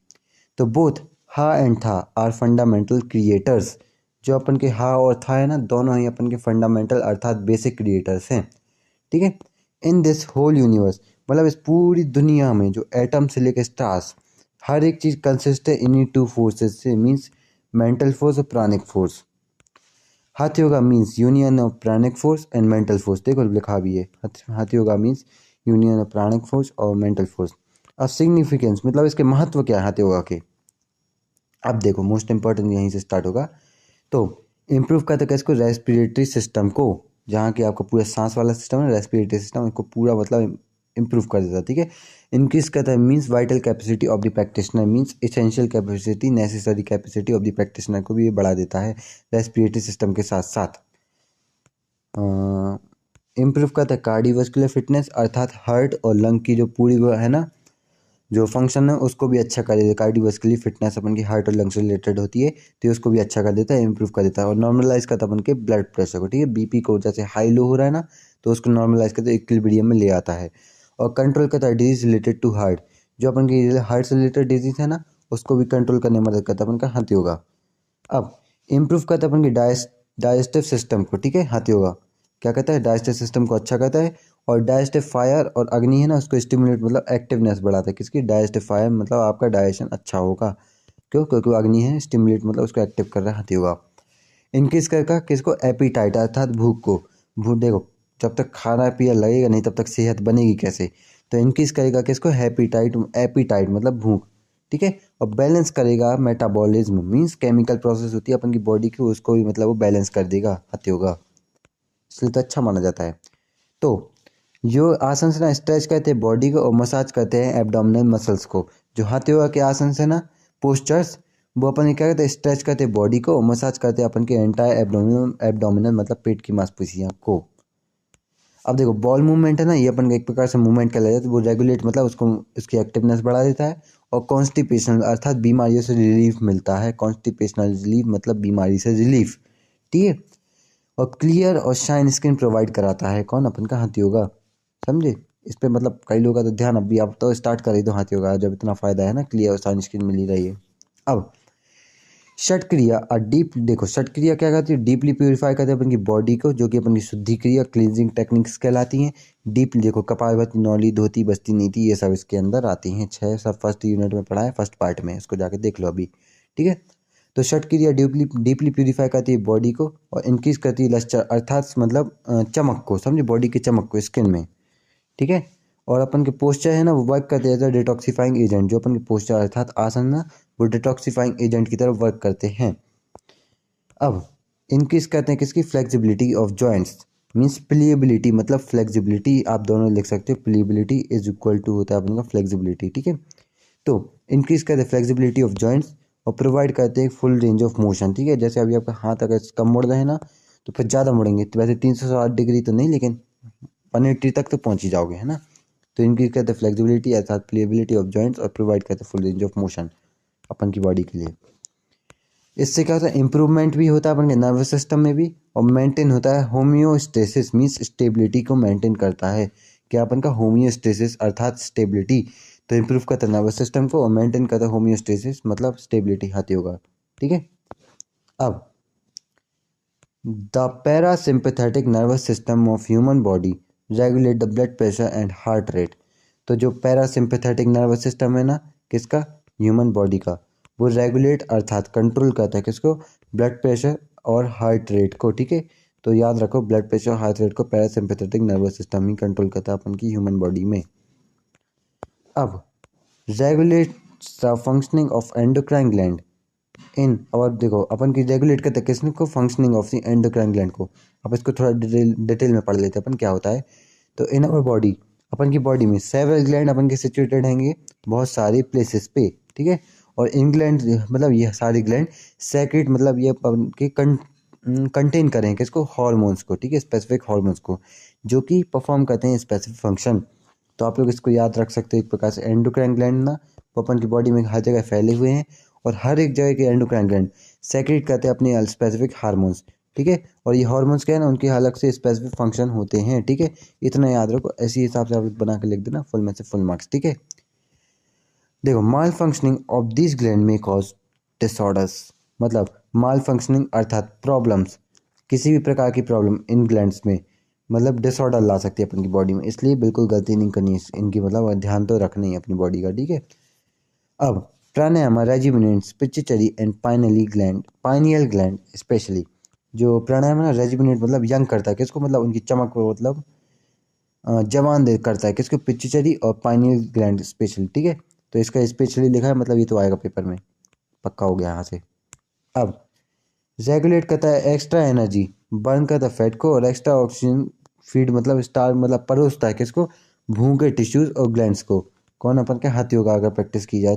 तो बोथ हा एंड था आर फंडामेंटल क्रिएटर्स, जो अपन के हा और था है ना, दोनों ही अपन के फंडामेंटल अर्थात बेसिक क्रिएटर्स हैं, ठीक है। इन दिस होल यूनिवर्स, मतलब इस पूरी दुनिया में जो एटम से लेकर स्टार्स, हर एक चीज़ कंसिस्ट है इन्हीं 2 फोर्सेस से, मीन्स मेंटल फोर्स और pranic force. Hatha yoga means union of pranic force and mental force, देखो लिखा भी है, Hatha yoga means union of pranic force और मेंटल फोर्स। अब सिग्निफिकेंस मतलब इसके महत्व क्या है हठ योगा के, अब देखो मोस्ट इंपॉर्टेंट यहीं से स्टार्ट होगा। तो इम्प्रूव करता है इसको, रेस्पिरेटरी सिस्टम को, जहाँ की आपका पूरा सांस वाला सिस्टम है, रेस्पिरेटरी सिस्टम इसको पूरा मतलब इम्प्रूव कर देता है, ठीक है। इंक्रीज करता है means vital capacity of the practitioner, means essential capacity, necessary capacity of the practitioner को भी ये बढ़ा देता है रेस्पिरेटरी सिस्टम के साथ साथ। इम्प्रूव करता है कार्डियोवास्कुलर फिटनेस, अर्थात हार्ट और लंग की जो पूरी वो है ना जो फंक्शन है उसको भी अच्छा कर देता है। कार्डियोवास्कुलर फिटनेस अपन की हार्ट और लंग से रिलेटेड होती है, तो ये उसको भी अच्छा कर देता है, इंप्रूव कर देता है। और नॉर्मलाइज करता है अपन के ब्लड प्रेशर को, ठीक है, BP को जैसे हाई लो हो रहा है ना, तो उसको नॉर्मलाइज करते इक्विलिब्रियम में ले आता है। और कंट्रोल करता है डिजीज रिलेटेड टू हार्ट, जो अपन की हार्ट से रिलेटेड डिजीज है ना उसको भी कंट्रोल करने में मदद करता है अपन का हठ योगा। अब इम्प्रूव करता है अपन की डाइजेस्टिव सिस्टम को, ठीक है। हाथ योगा क्या कहता है, डाइजेस्टिव सिस्टम को अच्छा करता है। और डाइजेस्टिव फायर और अग्नि है ना, उसको स्टिमुलेट मतलब एक्टिवनेस बढ़ाता है। किसकी, डाइजेस्टिव फायर मतलब आपका डाइजेशन अच्छा होगा। क्यों, क्योंकि अग्नि है, स्टिमुलेट मतलब उसको एक्टिव कर रहा है हाथ योगा। इनक्रीज करेगा किसको, एपीटाइट अर्थात भूख को। भूख देखो, जब तक खाना पिया लगेगा नहीं तब तक सेहत बनेगी कैसे। तो इंक्रीज करेगा किसको, हैपीटाइट, एपीटाइट मतलब भूख, ठीक है। और बैलेंस करेगा मेटाबॉलिज्म, मीन्स केमिकल प्रोसेस होती है अपन की बॉडी की, उसको भी मतलब वो बैलेंस कर देगा हाथ योगा, इसलिए तो अच्छा माना जाता है। तो जो आसन से ना स्ट्रेच करते हैं बॉडी को और मसाज करते हैं एब्डोमिनल मसल्स को। जो हाथ योगा के आसन से ना पोस्चर्स, वो अपन क्या करते हैं, स्ट्रेच करते हैं बॉडी को, मसाज करते हैं अपन के एंटायर एब्डोमिनल मतलब पेट की मांसपेशियां को। अब देखो बॉल मूवमेंट है ना, ये अपन का एक प्रकार से मूवमेंट कर लेता है, तो वो रेगुलेट मतलब उसको उसकी एक्टिवनेस बढ़ा देता है। और कॉन्स्टिपेशन अर्थात बीमारियों से रिलीफ मिलता है। कॉन्स्टिपेशनल रिलीफ मतलब बीमारी से रिलीफ, ठीक है। और क्लियर और शाइन स्किन प्रोवाइड कराता है, कौन, अपन का हाथ योगा, समझे। इस पे मतलब कई लोगों का तो ध्यान, अभी आप तो स्टार्ट कर ही दो हाथ योगा, जब इतना फायदा है ना, क्लियर और शाइन स्किन मिल ही रही है। अब षट क्रिया और डीप, देखो षट क्रिया क्या करती है, डीपली प्यूरिफाई करते हैं अपन की बॉडी को, जो कि अपन की शुद्धि क्रिया क्लींजिंग टेक्निक्स कहलाती हैं। डीपली देखो, कपालभाति, नौली, धोती, बस्ती, नीति, ये सब इसके अंदर आती हैं। 6 सब फर्स्ट यूनिट में पढ़ा है, फर्स्ट पार्ट में, इसको जाके देख लो अभी, ठीक है। तो षट क्रिया डीपली डीपली प्यूरिफाई करती है बॉडी को और इंक्रीज करती है लस्टर अर्थात मतलब चमक को, समझे, बॉडी की चमक को स्किन में, ठीक है। और अपन के पोस्चर है ना, वो वर्क करते हैं एज अ डिटॉक्सिफाइंग एजेंट। जो अपन के पोस्चर अर्थात आसन ना, वो डिटॉक्सिफाइंग एजेंट की तरफ वर्क करते हैं। अब इंक्रीज करते हैं किसकी, फ्लेक्सिबिलिटी ऑफ जॉइंट्स, मीन्स प्लीएबिलिटी मतलब फ्लेक्सिबिलिटी, आप दोनों लिख सकते हो, प्लीएबिलिटी इज इक्वल टू होता है अपन का फ्लेक्सिबिलिटी, ठीक है। तो इंक्रीज करते हैं फ्लेक्सिबिलिटी ऑफ जॉइंट्स और प्रोवाइड करते हैं फुल रेंज ऑफ मोशन, ठीक है। जैसे अभी आपका हाथ अगर कम मुड़ रहे हैं ना, तो फिर ज़्यादा मुड़ेंगे, तो वैसे 360 डिग्री तो नहीं, लेकिन 180 तक तो पहुंच ही जाओगे, है ना। तो इंक्रीज करते हैं फ्लेक्सिबिलिटी अर्थात प्लेबिलिटी ऑफ जॉइंट्स और प्रोवाइड करते हैं फुल रेंज ऑफ मोशन अपन की बॉडी के लिए। इससे क्या होता है, इंप्रूवमेंट भी होता है अपन के नर्वस सिस्टम में भी, और मेंटेन होता है होम्योस्टेसिस, मीन्स स्टेबिलिटी को मेंटेन करता है। क्या अपन का होम्योस्टेसिस अर्थात स्टेबिलिटी, तो इंप्रूव करता है नर्वस सिस्टम को और मेंटेन करता है होम्योस्टेसिस मतलब स्टेबिलिटी हाथ योगा, ठीक है। अब the parasympathetic nervous system of human body regulate the blood pressure and heart rate. तो जो पैरासिम्पैथेटिक नर्वस सिस्टम है ना, किसका, ह्यूमन बॉडी का, वो रेगुलेट अर्थात कंट्रोल करता है किसको, ब्लड प्रेशर और हार्ट रेट को, ठीक है। तो याद रखो, ब्लड प्रेशर और हार्ट रेट को पैरासिम्पैथेटिक नर्वस सिस्टम ही कंट्रोल करता है अपन की ह्यूमन बॉडी में। अब regulate the functioning of endocrine gland in, और देखो अपन की रेगुलेट करते हैं किसने को, functioning of the endocrine gland को। अब इसको थोड़ा डिटेल में पढ़ लेते हैं अपन क्या होता है। तो इन अवर बॉडी, अपन की बॉडी में सेवरल ग्लैंड अपन के सिचुएटेड हैंगे बहुत सारे प्लेसेस पे, ठीक है। और इन ग्लैंड मतलब ये सारे ग्लैंड सेक्रेट मतलब ये अपन के कंटेन करें किसको, हॉर्मोन्स को, ठीक है, स्पेसिफिक हॉर्मोन्स को, जो कि परफॉर्म करते हैं स्पेसिफिक फंक्शन। तो आप लोग इसको याद रख सकते हो एक प्रकार से, एंडोक्राइन ग्लैंड ना वो अपन की बॉडी में हर जगह फैले हुए हैं, और हर एक जगह के एंडोक्राइन ग्लैंड सेक्रेट करते हैं अपने स्पेसिफिक हार्मोन्स, ठीक है। और ये हार्मोन्स क्या है ना, उनके अलग से स्पेसिफिक फंक्शन होते हैं, ठीक है। इतना याद रखो, ऐसे हिसाब से आप लोग बना के लिख देना, फुल में से फुल मार्क्स, ठीक है। देखो माल फंक्शनिंग ऑफ दिस ग्लैंड में कॉज डिसऑर्डर्स, मतलब माल फंक्शनिंग अर्थात प्रॉब्लम्स, किसी भी प्रकार की प्रॉब्लम इन ग्लैंड्स में मतलब डिसऑर्डर ला सकती है अपनी बॉडी में, इसलिए बिल्कुल गलती नहीं करनी है इनकी, मतलब ध्यान तो रखना ही है अपनी बॉडी का, ठीक है। अब pranayam rejuvenates pituitary and pineal gland, pineal gland specially. जो प्राणायाम है ना, रेजिमिनेट मतलब यंग करता है किसको, मतलब उनकी चमक को मतलब जवान दे करता है किसको, पिट्यूटरी और पाइनियल ग्लैंड स्पेशली, ठीक है। तो इसका स्पेशली लिखा है, मतलब ये तो आएगा पेपर में, पक्का हो गया यहाँ से। अब रेगुलेट करता है एक्स्ट्रा एनर्जी, बर्न करता है फैट को, और एक्स्ट्रा ऑक्सीजन फीड मतलब स्टार मतलब परोसता है किसको, भूखे टिश्यूज और ग्लैंड्स को। कौन, अपन के हाथ योगा अगर प्रैक्टिस की जाए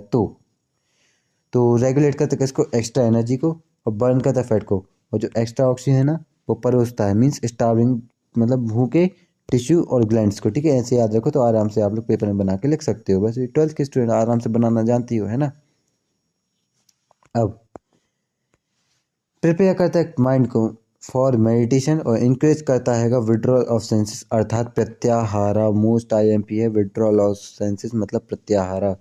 तो रेगुलेट करता है किसको, एक्स्ट्रा एनर्जी को, और बर्न करता है फैट को, और जो एक्स्ट्रा ऑक्सीजन है ना वो परोसता है, मीन्स स्टार्विंग मतलब भूखे टिश्यू और ग्लैंड्स को, ठीक है। ऐसे याद रखो, तो आराम से आप लोग पेपर में बना के लिख सकते हो, वैसे 12th के स्टूडेंट आराम से बनाना जानती हो, है ना। अब प्रिपेयर करता है माइंड को फॉर मेडिटेशन और इंकरेज करता है विड्रॉल ऑफ सेंसेस अर्थात प्रत्याहारा, मोस्ट आईएमपी है विड्रॉल ऑफ सेंसेस मतलब प्रत्याहारा।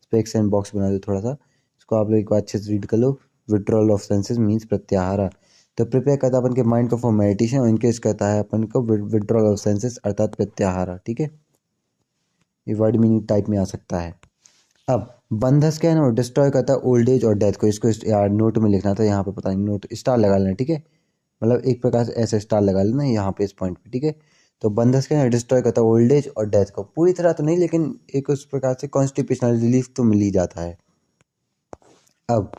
स्पेक्स एंड बॉक्स बना दो थोड़ा सा, इसको आप लोग एक बार अच्छे से रीड कर लो। Withdrawal of senses means pratyahara. तो प्रिपेयर करता है अपन के माइंड को फॉर मेडिटेशन और इनकेज करता है अपन को विड्रॉल ऑफ सेंसेस अर्थात प्रत्याहार। ठीक है, ये वर्ड मीनिंग टाइप में आ सकता है। अब बंधस क्या है ना, डिस्ट्रॉय करता है ओल्ड एज और डेथ को। इसको यार नोट में लिखना था, यहाँ पे पता नहीं, नोट स्टार लगा लेना। ठीक है, मतलब एक प्रकार से ऐसे स्टार लगा लेना यहाँ पे इस पॉइंट पे। ठीक है, तो बंधस क्या है, डिस्ट्रॉय करता है ओल्ड एज और डेथ को। पूरी तरह तो नहीं, लेकिन एक उस प्रकार से कॉन्स्टिपेशनल रिलीफ तो मिल ही जाता है। अब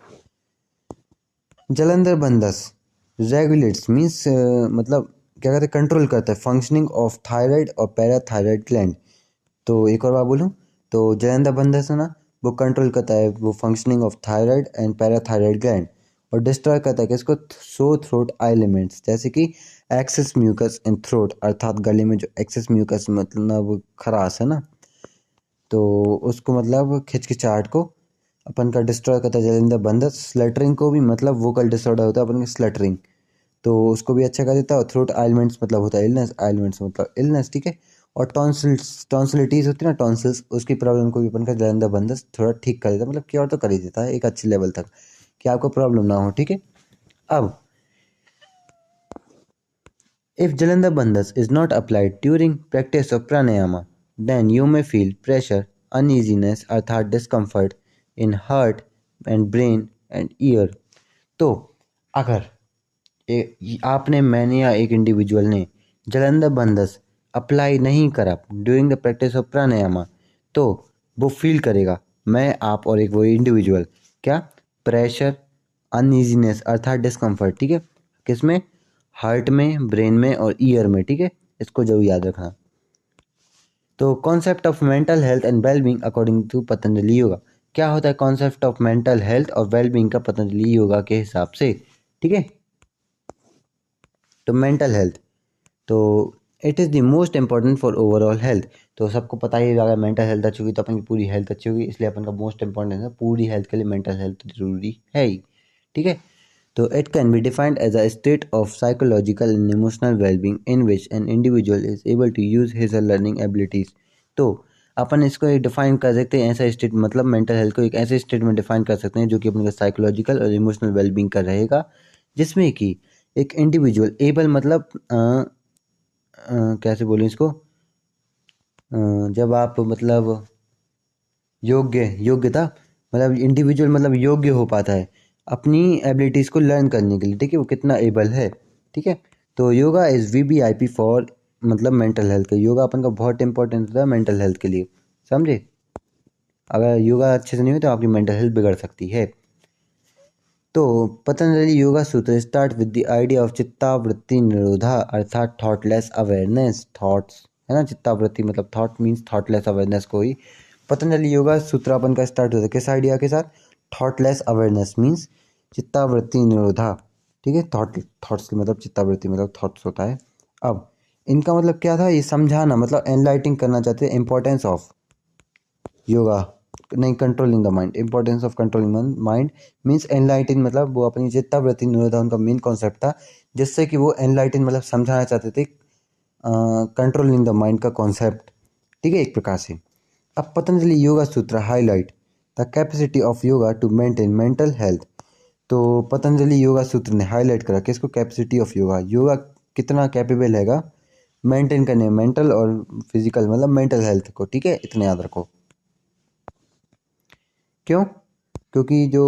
जलंधर बंधस रेगुलेट्स मीन्स मतलब क्या कहते हैं, कंट्रोल करता है फंक्शनिंग ऑफ थायराइड और पैराथायराइड ग्लैंड। तो एक और बार बोलूँ तो जलंधर बंधस है ना, वो कंट्रोल करता है वो functioning of thyroid and parathyroid gland, और डिस्ट्रॉय करता है किसको, सो थ्रोट एलिमेंट्स, जैसे कि एक्सेस म्यूकस इन थ्रोट, अर्थात गले में जो एक्सेस म्यूकस मतलब खराश है ना, तो उसको मतलब खिचखिचाहट को अपन का डिस्ट्रॉय करता है जलंधर बंधस। स्लटरिंग को भी, मतलब वोकल डिसऑर्डर होता है अपन का स्लटरिंग, तो उसको भी अच्छा कर देता है। और थ्रोट आइलमेंट्स मतलब होता है इलनेस, आइलमेंट्स मतलब इलनेस। ठीक है, और टॉन्सिलिटीज होती है ना, टॉन्सिल्स, उसकी प्रॉब्लम को भी अपन का जलंधर बंधस थोड़ा ठीक कर देता है, मतलब क्योर तो कर ही देता है एक अच्छे लेवल तक कि आपको प्रॉब्लम ना हो। ठीक है, अब if Jalandhar Bandhas is not applied during practice of pranayama, then you may feel pressure, uneasiness अर्थात discomfort in heart and brain and ear। तो अगर आपने, मैंने या एक इंडिविजुअल ने जलंधर बंधस अप्लाई नहीं करा ड्यूरिंग द प्रैक्टिस ऑफ प्राणायामा, तो वो फील करेगा, मैं, आप और एक वो इंडिविजुअल, क्या, प्रेशर, अनईजीनेस अर्थात डिस्कम्फर्ट। ठीक है, किसमें, हार्ट में, ब्रेन में और ईयर में। ठीक है, इसको जरूर याद रखना। तो concept of mental health and wellbeing according to Patanjali yoga, क्या होता है कॉन्सेप्ट ऑफ मेंटल हेल्थ और वेलबींग का पतंजलि योगा के हिसाब से। ठीक है, तो मेंटल हेल्थ, तो it is the most important for overall health. तो सबको पता ही है, अगर मेंटल हेल्थ अच्छी होगी तो अपन की पूरी हेल्थ अच्छी होगी, इसलिए अपन का मोस्ट इंपॉर्टेंट है, पूरी हेल्थ के लिए मेंटल हेल्थ जरूरी है ही। ठीक है, तो it can be defined as a state of psychological and emotional wellbeing in which an individual is able to use his learning abilities. तो अपन इसको एक डिफाइन कर सकते हैं, ऐसा स्टेट, मतलब मेंटल हेल्थ को एक ऐसे स्टेट में डिफाइन कर सकते हैं जो कि अपने साइकोलॉजिकल और इमोशनल वेलबींग का रहेगा, जिसमें कि एक इंडिविजुअल एबल, मतलब कैसे बोलें इसको, जब आप मतलब योग्यता, मतलब इंडिविजुअल मतलब योग्य हो पाता है अपनी एबिलिटीज़ को लर्न करने के लिए। ठीक है, वो कितना एबल है। ठीक है, तो योगा इज़ VVIP फॉर मतलब मेंटल हेल्थ का। योगा अपन का बहुत इंपॉर्टेंट होता है मेंटल हेल्थ के लिए, समझे। अगर योगा अच्छे से नहीं हो तो आपकी मेंटल हेल्थ बिगड़ सकती है। तो Patanjali yoga sutra start with the idea of chittavritti nirodha अर्थात थॉटलेस अवेयरनेस। थॉट्स है ना, चित्तावृत्ति मतलब थॉट मीन्स थॉटलेस अवेयरनेस को ही पतंजलि योगा सूत्र अपन का स्टार्ट होता है किस आइडिया के साथ, थॉटलेस अवेयरनेस मीन्स चित्तावृत्ति निरोधा। ठीक है, थॉट्स की मतलब चित्तावृत्ति मतलब थॉट्स होता है। अब इनका मतलब क्या था, ये समझाना, मतलब एनलाइटिंग करना चाहते हैं इंपॉर्टेंस ऑफ योगा, नहीं, controlling the mind, importance of controlling mind means enlighten, मतलब वो अपनी चित्तावृत्ति निरोधा उनका मेन कॉन्सेप्ट था, जिससे कि वो एनलाइटिन मतलब समझाना चाहते थे कंट्रोलिंग द माइंड का कॉन्सेप्ट। ठीक है, एक प्रकार से। अब Patanjali yoga sutra highlight the capacity of yoga to maintain mental health. तो पतंजलि योगा सूत्र ने हाईलाइट करा किसको, कैपेसिटी ऑफ योगा, योगा कितना कैपेबल हैगा मेंटेन करने मेंटल और फिजिकल मतलब मेंटल हेल्थ को। ठीक है, इतना याद रखो। क्यों, क्योंकि जो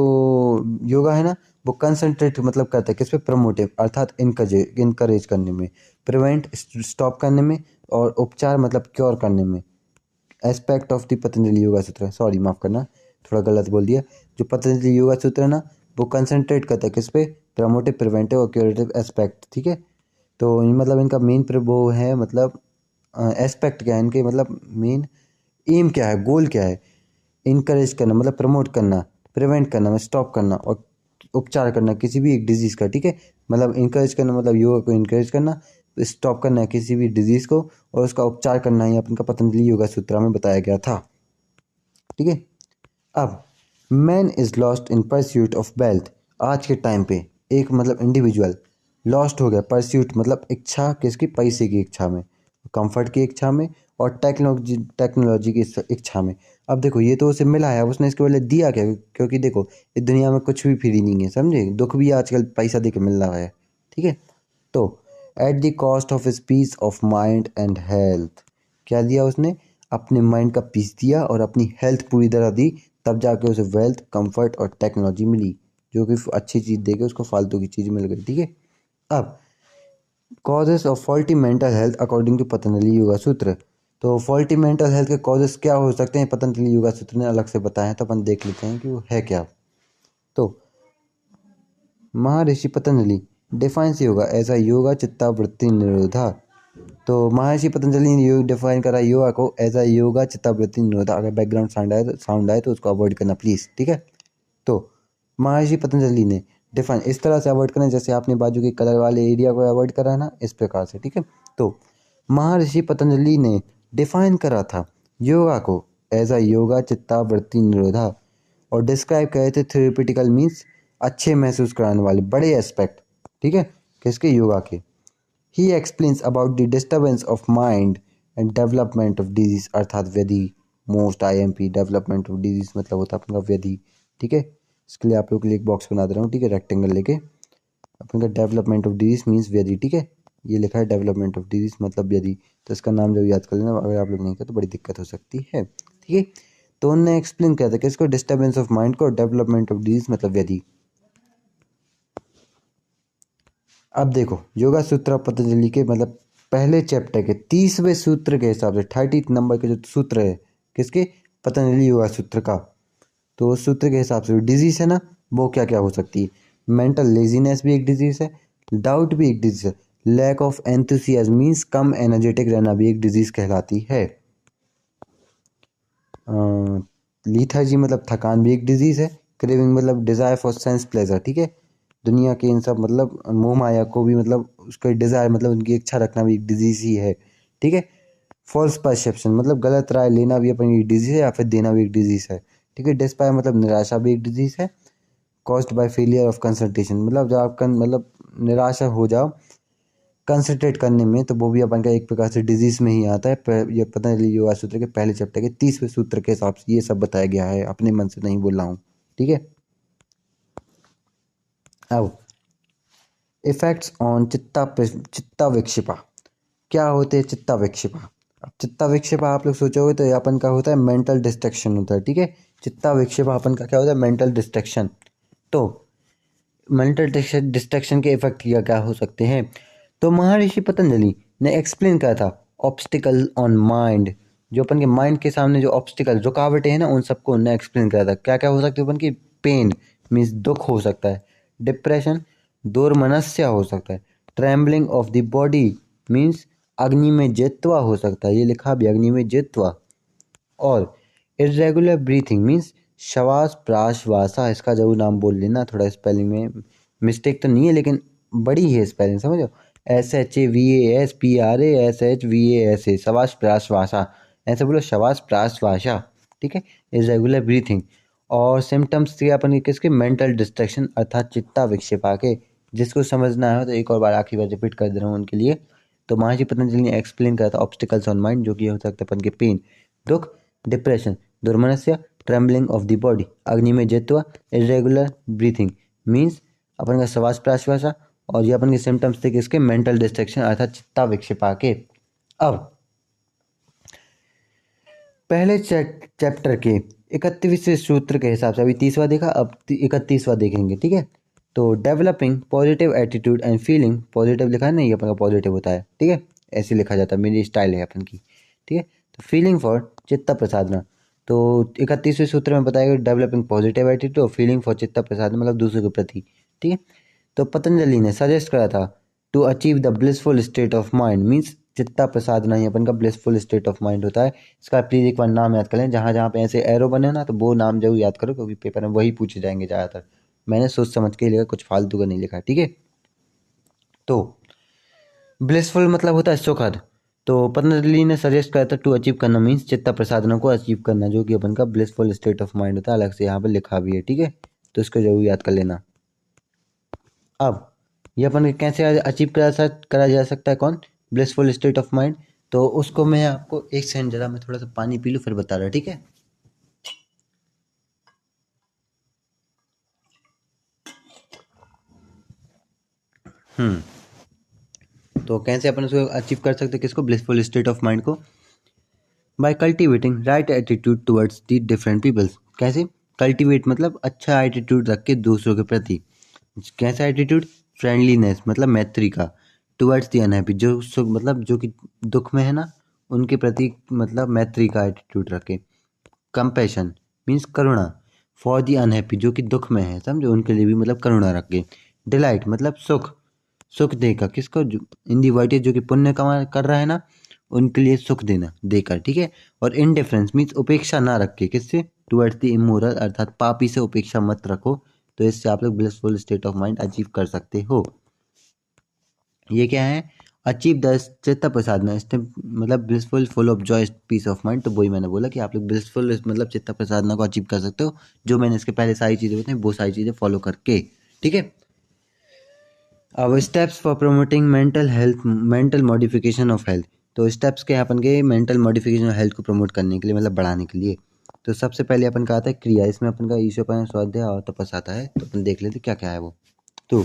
योगा है ना, वो कंसंट्रेट मतलब करता है किस पे, प्रमोटिव अर्थात इनकरेज करने में, प्रिवेंट स्टॉप करने में, और उपचार मतलब क्योर करने में। Aspect of the Patanjali yoga सूत्र, सॉरी माफ करना थोड़ा गलत बोल दिया। जो पतंजलि योगा सूत्र है ना, वो कंसंट्रेट करता है किस पे, प्रमोटिव, प्रिवेंटिव और क्योरेटिव एस्पेक्ट। ठीक है, तो मतलब इनका मेन वो है, मतलब एस्पेक्ट क्या है इनके, मतलब मेन एम क्या है, गोल क्या है, इनकरेज करना मतलब प्रमोट करना, प्रिवेंट करना मतलब स्टॉप करना, और उपचार करना किसी भी एक डिजीज़ का। ठीक है, मतलब इनकरेज करना मतलब योगा को इनकरेज करना, स्टॉप करना है किसी भी डिजीज़ को, और उसका उपचार करना ही अपन का पतंजलि योगा सूत्र में बताया गया था। ठीक है, अब man is lost in pursuit of wealth. आज के टाइम पे एक मतलब इंडिविजुअल लॉस्ट हो गया, परस्यूट मतलब इच्छा किसकी, पैसे की इच्छा में, कंफर्ट की इच्छा में, और टेक्नोलॉजी की इच्छा में। अब देखो ये तो उसे मिला है, अब उसने इसके बदले दिया क्या, क्योंकि देखो इस दुनिया में कुछ भी फ्री नहीं है, समझे, दुख भी आजकल पैसा दे के मिल रहा है। ठीक है। तो at the cost of his peace of mind and health, क्या दिया उसने, अपने माइंड का पीस दिया और अपनी हेल्थ पूरी तरह दी, तब जाके उसे वेल्थ, कंफर्ट और टेक्नोलॉजी मिली, जो कि अच्छी चीज़ देके उसको फालतू की चीज़ मिल गई। ठीक है। अब causes of faulty mental health according to Patanjali yoga sutra. तो फॉल्टी मेंटल हेल्थ के कॉजेस क्या हो सकते हैं, पतंजलि योगा सूत्र ने अलग से बताया है, तो अपन देख लेते हैं कि वो है क्या। तो Maharshi Patanjali defines yoga as a yoga chittavritti nirodha. तो महर्षि पतंजलि ने योग डिफाइन करा योगा को एज अ योगा चित्तावृत्ति निरोधा। अगर बैकग्राउंड साउंड आए तो उसको अवॉइड करना प्लीज़। ठीक है। तो महर्षि पतंजलि ने डिफाइन इस तरह से अवॉइड करना, जैसे आपने बाजू के कलर वाले एरिया को अवॉइड करा है ना, इस प्रकार से। ठीक है। तो महर्षि पतंजलि ने डिफाइन करा था योगा को एज अ योगा चित्तावृत्ति निरोधा, और डिस्क्राइब करे थे थेरेपिटिकल मीन्स अच्छे महसूस कराने वाले बड़े एस्पेक्ट। ठीक है। किसके, योगा के। He explains about the disturbance of mind and development of disease, अर्थात व्यधि, most IMP development of disease मतलब होता है अपना व्यधि। ठीक है। इसके लिए आप लोग के लिए एक बॉक्स बना दे रहा हूँ। ठीक है, रेक्टेंगल लेके। अपन का डेवलपमेंट ऑफ डिजीज मीन्स व्यधि। ठीक है, ये लिखा है डेवलपमेंट ऑफ डिजीज मतलब व्यधि, तो इसका नाम जब याद कर लेना, अगर आप लोग नहीं कर तो बड़ी दिक्कत हो सकती है। ठीक है। तो उन्होंने एक्सप्लेन किया था कि इसको डिस्टर्बेंस ऑफ माइंड को डेवलपमेंट ऑफ डिजीज मतलब व्यधि। अब देखो योगा सूत्र पतंजलि के मतलब पहले चैप्टर के 30वें सूत्र के हिसाब से 30 नंबर के जो सूत्र है किसके, पतंजलि योगा सूत्र का। तो उस सूत्र के हिसाब से डिजीज है ना, वो क्या क्या हो सकती है। मेंटल लेजीनेस भी एक डिजीज है, डाउट भी एक डिजीज है, लैक ऑफ एंथुसियाज्म मीन्स कम एनर्जेटिक रहना भी एक डिजीज कहलाती है। लीथर्जी मतलब थकान भी एक डिजीज है, क्रेविंग मतलब डिजायर फॉर सेंस प्लेजर। ठीक है, दुनिया के इन सब मतलब मोह माया को भी मतलब उसका डिजायर मतलब उनकी इच्छा रखना भी एक डिजीज ही है। ठीक है। फॉल्स परसेप्शन मतलब गलत राय लेना भी अपनी डिजीज है, या फिर देना भी एक डिजीज है। ठीक है। डिस्पायर मतलब निराशा भी एक डिजीज है। Caused by failure of concentration मतलब जब आप मतलब निराशा हो जाओ कंसंट्रेट करने में, तो वो भी अपन का एक प्रकार से डिजीज में ही आता है। ये पतंजलि योगा सूत्र के पहले चैप्टर के 30वें सूत्र के हिसाब से ये सब बताया गया है, अपने मन से नहीं बोल रहा हूँ। ठीक है। अब इफेक्ट्स ऑन चित्ता विक्षिपा, क्या होते हैं चित्ता विक्षिपा। अब चित्ता विक्षिपा आप लोग सोचोगे तो ये अपन का होता है मेंटल डिस्ट्रैक्शन होता है। ठीक है। चित्ता विक्षिपा अपन का क्या होता है, मेंटल डिस्ट्रैक्शन। तो मेंटल डिस्ट्रैक्शन के इफेक्ट क्या क्या हो सकते हैं। तो महर्षि पतंजलि ने एक्सप्लेन किया था ऑब्स्टिकल ऑन माइंड, जो अपन के माइंड के सामने जो ऑब्स्टिकल रुकावटें हैं ना, उन सबको उन्होंने एक्सप्लेन किया था क्या क्या हो सकती है अपन की। पेन मीन्स दुख हो सकता है, डिप्रेशन दुर्मनस्य हो सकता है, trembling of the body means अग्नि में जित्वा हो सकता है, ये लिखा भी अग्नि में जित्वा। और इरेगुलर ब्रीथिंग मीन्स श्वास प्राश्वासा, इसका जरूर नाम बोल लेना, थोड़ा स्पेलिंग में मिस्टेक तो नहीं है लेकिन बड़ी है स्पेलिंग, समझो। SHAVASPRASHVASA श्वास प्राश्वासा, ऐसे बोलो श्वास प्राश्वासा। ठीक है। इरेगुलर ब्रीथिंग और सिम्टम्स थे अपन के किसके, मेंटल डिस्ट्रैक्शन अर्थात चित्ता विक्षेपा के। जिसको समझना है तो एक और बार आखिरी बार रिपीट कर दे रहा हूँ उनके लिए। तो महर्षि पतंजलि ने एक्सप्लेन करा था ऑब्स्टिकल्स ऑन माइंड, जो कि हो सकता है अपन के पेन, दुख, डिप्रेशन, दुर्मनस्य, ट्रेम्बलिंग ऑफ द बॉडी, अग्नि में जित्वा, इरेगुलर ब्रीथिंग मीन्स अपन का श्वास प्राश्वास, और ये अपन के सिम्टम्स थे किसके, मेंटल डिस्ट्रैक्शन अर्थात चित्ता विक्षेपा के। अब पहले चैप्टर के 31वें सूत्र के हिसाब से अभी 30वां देखा, अब 31वां देखेंगे। ठीक है। तो developing positive attitude and feeling, positive लिखा है ना, ये अपन का पॉजिटिव होता है। ठीक है, ऐसे लिखा जाता है, मेरी स्टाइल है अपन की। ठीक है। तो फीलिंग फॉर चित्ता प्रसादना, तो 31वें सूत्र में बताया गया डेवलपिंग पॉजिटिव एटीट्यूड और फीलिंग फॉर चित्ता प्रसादना मतलब दूसरे के प्रति। ठीक है। तो पतंजलि ने सजेस्ट करा था to achieve the blissful state of mind means chitta prasadana ही अपन का ब्लिसफुल स्टेट ऑफ माइंड होता है। इसका प्लीज एक बार नाम याद कर लें, जहाँ जहाँ पे ऐसे एरो बने ना, तो वो नाम जरूर याद करो, क्योंकि पेपर में वही पूछे जाएंगे ज़्यादातर। मैंने सोच समझ के लिखा, कुछ फालतू का नहीं लिखा। ठीक है। तो ब्लिसफुल मतलब होता है सुखद, तो पतंजलि ने सजेस्ट करा था टू अचीव करना मीन्स चित्ता प्रसादना को अचीव करना, जो कि अपन का ब्लिसफुल स्टेट ऑफ माइंड होता है, अलग से यहाँ पर लिखा भी है। ठीक है। तो इसको जरूर याद कर लेना। अब ये अपन कैसे अचीव करा जा सकता है, कौन, ब्लिसफुल स्टेट ऑफ माइंड। तो उसको मैं आपको एक सेकंड, जरा मैं थोड़ा सा पानी पी लूँ फिर बता रहा। ठीक है। तो कैसे अपन उसको अचीव कर सकते हैं, किसको, ब्लिसफुल स्टेट ऑफ माइंड को, by cultivating right attitude towards the different peoples. कैसे कल्टिवेट, मतलब अच्छा एटीट्यूड रख के दूसरों के प्रति। कैसा एटीट्यूड, फ्रेंडलीनेस मतलब मैत्री का, टुवर्ड्स दी अनहैप्पी जो मतलब जो कि दुख में है ना, उनके प्रति मतलब मैत्री का एटीट्यूड रखे। Compassion means Karuna, for the unhappy जो कि दुख में है, समझो, उनके लिए भी मतलब करुणा रखे। डिलाइट मतलब सुख, सुख देकर किसको, इन दी वर्टेज जो कि पुण्य कमा कर रहा है ना, उनके लिए सुख देना देकर, ठीक है। और इनडिफरेंस मीन्स उपेक्षा ना रखे, किससे, टुवर्ड्स द इमोरल अर्थात पापी से उपेक्षा मत रखो। तो इससे आप लोग blissful state of mind achieve कर सकते हो। ये क्या है, अचीव द चित्त प्रसादना, मतलब blissful full of joy peace of mind. तो वही मैंने बोला कि आप लोग ब्लिसफुल मतलब चित्त प्रसादना को अचीव कर सकते हो, जो मैंने इसके पहले सारी चीज़ें बताई वो सारी चीज़ें फॉलो करके, ठीक है। अब steps for promoting mental health, mental modification of health. तो स्टेप्स के अपन के मेंटल मॉडिफिकेशन ऑफ हेल्थ को प्रमोट करने के लिए, मतलब बढ़ाने के लिए। तो सबसे पहले अपन का आता है क्रिया, इसमें अपन का ईशोपन, स्वाध्याय और तपस आता है। तो अपन देख लेते क्या क्या है वो। तो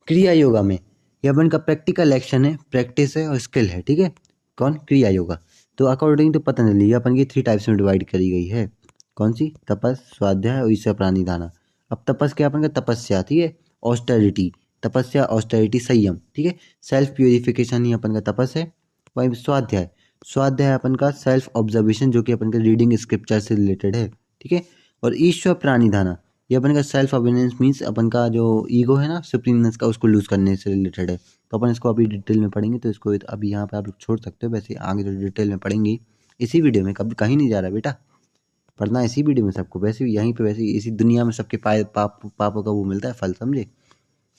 क्रिया योगा में ये अपन का प्रैक्टिकल एक्शन है, प्रैक्टिस है और स्किल है, ठीक है। कौन, क्रिया योगा। तो अकॉर्डिंग टू पतंजलि ये अपन की 3 टाइप्स में डिवाइड करी गई है। कौन सी, तपस, स्वाध्याय और ईश्वर प्राणिधान। अब तपस क्या, अपन का तपस्या, ठीक है, ऑस्टेरिटी, तपस्या ऑस्टेरिटी संयम, ठीक है, सेल्फ प्यूरिफिकेशन ही अपन का तपस है। वही स्वाध्याय, स्वाध्याय अपन का सेल्फ ऑब्जर्वेशन जो कि अपन का रीडिंग स्क्रिप्चर से रिलेटेड है, ठीक है। और ईश्वर प्राणिधान ये अपन का सेल्फ अवेयरनेस मीन्स अपन का जो ईगो है ना, सुप्रीमनेस का, उसको लूज करने से रिलेटेड है। तो अपन इसको अभी डिटेल में पढ़ेंगे, तो इसको अभी यहाँ पे आप लोग छोड़ सकते हो, वैसे आगे जो डिटेल में पढ़ेंगे इसी वीडियो में, कभी कहीं नहीं जा रहा बेटा, पढ़ना इसी वीडियो में सबको, वैसे भी यहीं पे, वैसे इसी दुनिया में सबके पापों का वो मिलता है फल, समझे,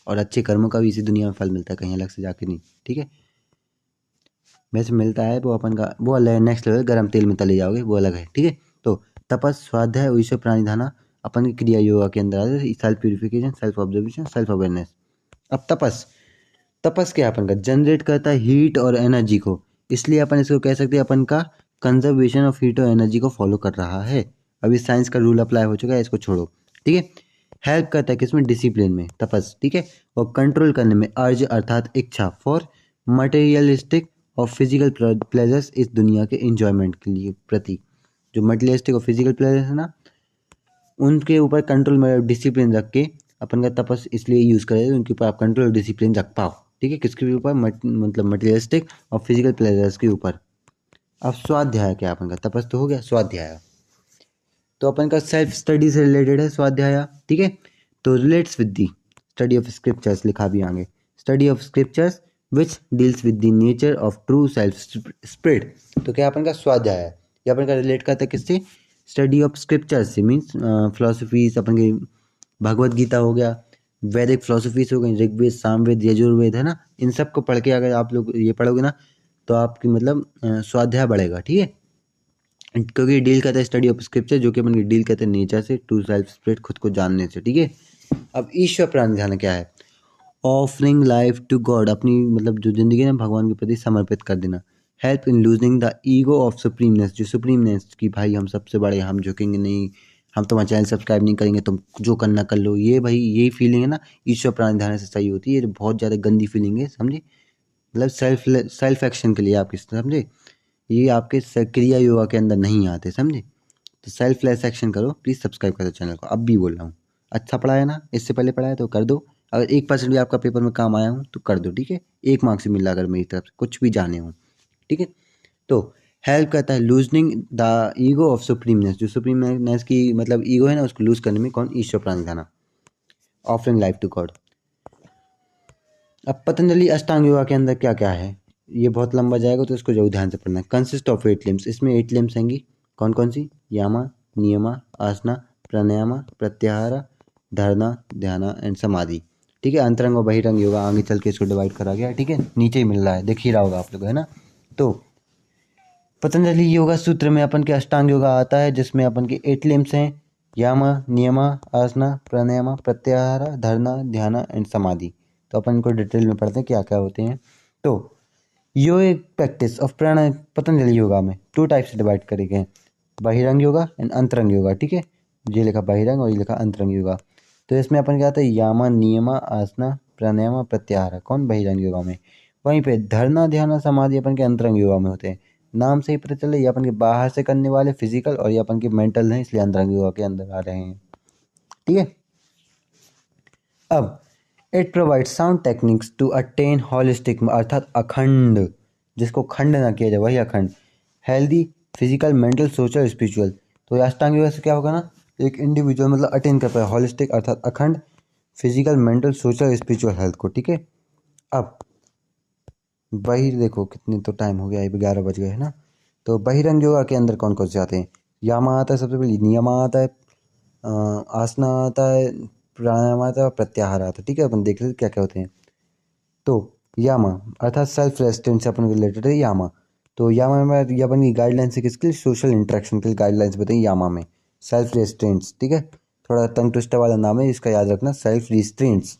और अच्छे कर्मों का भी इसी दुनिया में फल मिलता है, कहीं अलग से जाके नहीं, ठीक है। वैसे मिलता है वो अपन का, वो अलग है, नेक्स्ट लेवल, गर्म तेल में तले जाओगे वो अलग है, ठीक है। तो तपस, स्वाध्याय और ईश्वर प्राणिधान अपन की क्रिया योगा के अंदर आते हैं, self purification, self observation, self awareness. अब तपस, तपस क्या अपन का, जनरेट करता है हीट और एनर्जी को, इसलिए अपन इसको कह सकते हैं अपन का कंजर्वेशन ऑफ हीट और एनर्जी को फॉलो कर रहा है। अभी साइंस का रूल अप्लाई हो चुका है, इसको छोड़ो, ठीक है। हेल्प करता है किसमें, डिसिप्लिन में, तपस, ठीक है। और कंट्रोल करने में अर्ज अर्थात इच्छा, फॉर मटेरियलिस्टिक और फिजिकल प्लेजर्स, इस दुनिया के इंजॉयमेंट के लिए प्रति, जो मटेरियलिस्टिक और फिजिकल प्लेजर्स है ना, उनके ऊपर कंट्रोल में डिसिप्लिन रख के अपन का तपस इसलिए यूज़ करें उनके ऊपर आप कंट्रोल और डिसिप्लिन रख पाओ, ठीक है। किसके ऊपर, मतलब मटेरियलिस्टिक और फिजिकल प्लेजर्स के ऊपर। अब स्वाध्याय क्या, अपन का तपस तो हो गया, स्वाध्याय तो अपन का सेल्फ स्टडी से रिलेटेड है स्वाध्याय, ठीक है। तो relates with the study of scriptures, लिखा भी आगे, study of scriptures which deals with the nature of true self spirit. तो क्या अपन का स्वाध्याय है, ये अपन का रिलेट करता है किससे, स्टडी ऑफ स्क्रिप्चर्स से, मीन्स फिलोसफीज, अपन की भगवत गीता हो गया, वैदिक फिलोसफीज हो गई, ऋग्वेद, सामवेद, यजुर्वेद, है ना, इन सब को पढ़ के अगर आप लोग ये पढ़ोगे ना, तो आपकी मतलब स्वाध्याय बढ़ेगा, ठीक है। क्योंकि डील करता है स्टडी ऑफ स्क्रिप्चर, जो कि अपन डील करते हैं नेचर से, टू सेल्फ स्पिरिट, खुद को जानने से, ठीक है। अब ईश्वर प्राणिधान क्या है, ऑफरिंग लाइफ टू गॉड, अपनी मतलब जो जिंदगी है भगवान के प्रति समर्पित कर देना। Help in losing the ego of supremeness, जो सुप्रीमनेस की भाई हम सबसे बड़े, हम झुकेंगे नहीं, हम तुम्हारा चैनल सब्सक्राइब नहीं करेंगे, तुम जो करना कर लो, ये भाई यही फीलिंग है ना, ईश्वर प्राणिधान से सही होती है। ये बहुत ज़्यादा गंदी फीलिंग है, समझे, मतलब सेल्फ एक्शन के लिए आपके, समझे, ये आपके क्रिया योगा के अंदर नहीं आते, समझे। तो सेल्फलेस एक्शन करो, प्लीज़ सब्सक्राइब कर दो चैनल को, अब भी बोल रहा हूँ। अच्छा पढ़ाया ना, इससे पहले पढ़ाया तो कर दो, अगर 1% भी आपका पेपर में काम आया हूँ तो कर दो, ठीक है। 1 मार्क्स मिला अगर मेरी तरफ से कुछ भी जाने हो, ठीक है। तो हेल्प करता है loosening the ego of supremeness, जो सुप्रीमनेस की मतलब ईगो है ना, उसको लूज करने में कौन, Ishvara pranidhana. Offering life to God. अब पतंजलि अष्टांग योगा के अंदर क्या क्या है, ये बहुत लंबा जाएगा तो इसको जरूर ध्यान से पढ़ना है। कंसिस्ट ऑफ 8 लिम्स, इसमें 8 लिम्स आएंगी, कौन कौन सी, यामा, नियमा, आसना, प्राणायाम, प्रत्याहार, धारणा, ध्यान एंड समाधि, ठीक है। अंतरंग और बहिरंग योगा आगे चल के इसको डिवाइड करा गया, ठीक है, नीचे ही मिल रहा है, देख ही रहा होगा आप लोग, है ना। तो पतंजलि योगा सूत्र में अपन के अष्टांग योगा आता है, जिसमें अपन के 8 लिम्स हैं, यामा, नियमा, आसना, प्राणायाम, प्रत्याहार, धारणा, ध्यान एंड समाधि। तो अपन इनको डिटेल में पढ़ते हैं क्या क्या होते हैं। तो यो एक प्रैक्टिस ऑफ प्राणायाम पतंजलि योगा में 2 टाइप से डिवाइड करे गए हैं, बहिरंग योगा एंड अंतरंग योगा, ठीक है। ये लिखा बहिरंग और ये लिखा अंतरंग योगा। तो इसमें अपन क्या आता है, यामा, नियमा, आसना, प्राणायाम प्रत्याहार कौन बहिरंग योगा में। वहीं पे धरना ध्यान समाधि अपन के अंतरंग योगा में होते हैं। नाम से ही पता चले ये अपन के बाहर से करने वाले फिजिकल और ये अपन के मेंटल हैं, इसलिए अंतरंग योगा के अंदर आ रहे हैं। ठीक है। अब it provide sound techniques to attain holistic अर्थात अखंड, जिसको खंड ना किया जाए वही अखंड, healthy physical mental social spiritual. तो अष्टांग योगा से क्या होगा ना, एक इंडिविजुअल मतलब अटेन कर पाए हॉलिस्टिक अर्थात अखंड physical mental social spiritual health को। ठीक है। अब देखो कितनी तो टाइम हो गया, 11 बज गए है ना। तो बहिरंग योगा के अंदर कौन कौन से आते हैं। यामा आता है सबसे पहले, नियमा आता है, आसना आता है, प्राणायाम आता है और प्रत्याहार आता है। ठीक है। अपन देख लेते क्या क्या होते हैं। तो यामा अर्थात सेल्फ रेस्टेंट से अपन रिलेटेड है यामा। तो यामा में अपन की गाइडलाइंस है किसके लिए, सोशल इंटरेक्शन के लिए गाइडलाइंस बताइए यामा में, सेल्फ रेस्ट्रेंट्स। ठीक है। थोड़ा टंग ट्विस्टर वाला नाम है, इसका याद रखना, सेल्फ रिस्ट्रेंट्स।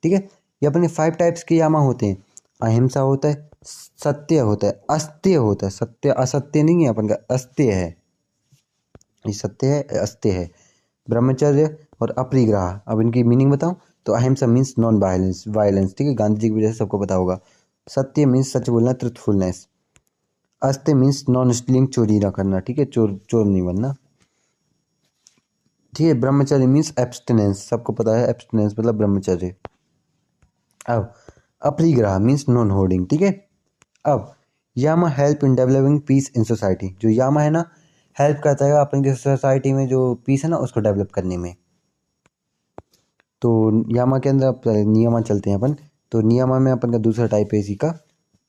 ठीक है। ये अपने 5 टाइप्स के यामा होते हैं। अहिंसा होता है, सत्य होता है, अस्त्य होता है, सत्य असत्य नहीं है अपन का, अस्त्य है, ये सत्य है अस्त्य है, ब्रह्मचर्य और अपरिग्रह। अब इनकी मीनिंग बताऊं तो अहिंसा मीन्स नॉन वायलेंस, वायलेंस। ठीक है। गांधी जी की वजह से सबको पता होगा। सत्य मीन्स सच बोलना, ट्रुथफुलनेस। अस्त्य मीन्स नॉन स्टीलिंग, चोरी ना करना। ठीक है। चोर चोर नहीं बनना। ठीक है। ब्रह्मचर्य मीन्स एब्सटिनेंस, सबको पता है एब्सटिनेंस मतलब ब्रह्मचर्य। अब अपरिग्रह मीन्स नॉन होर्डिंग। ठीक है। अब yama help in developing peace in society. जो यामा है ना, हेल्प करता है अपन की सोसाइटी में जो पीस है ना उसको डेवलप करने में। तो यामा के अंदर अब नियमा चलते हैं अपन। तो नियमा में अपन का दूसरा टाइप है इसी का,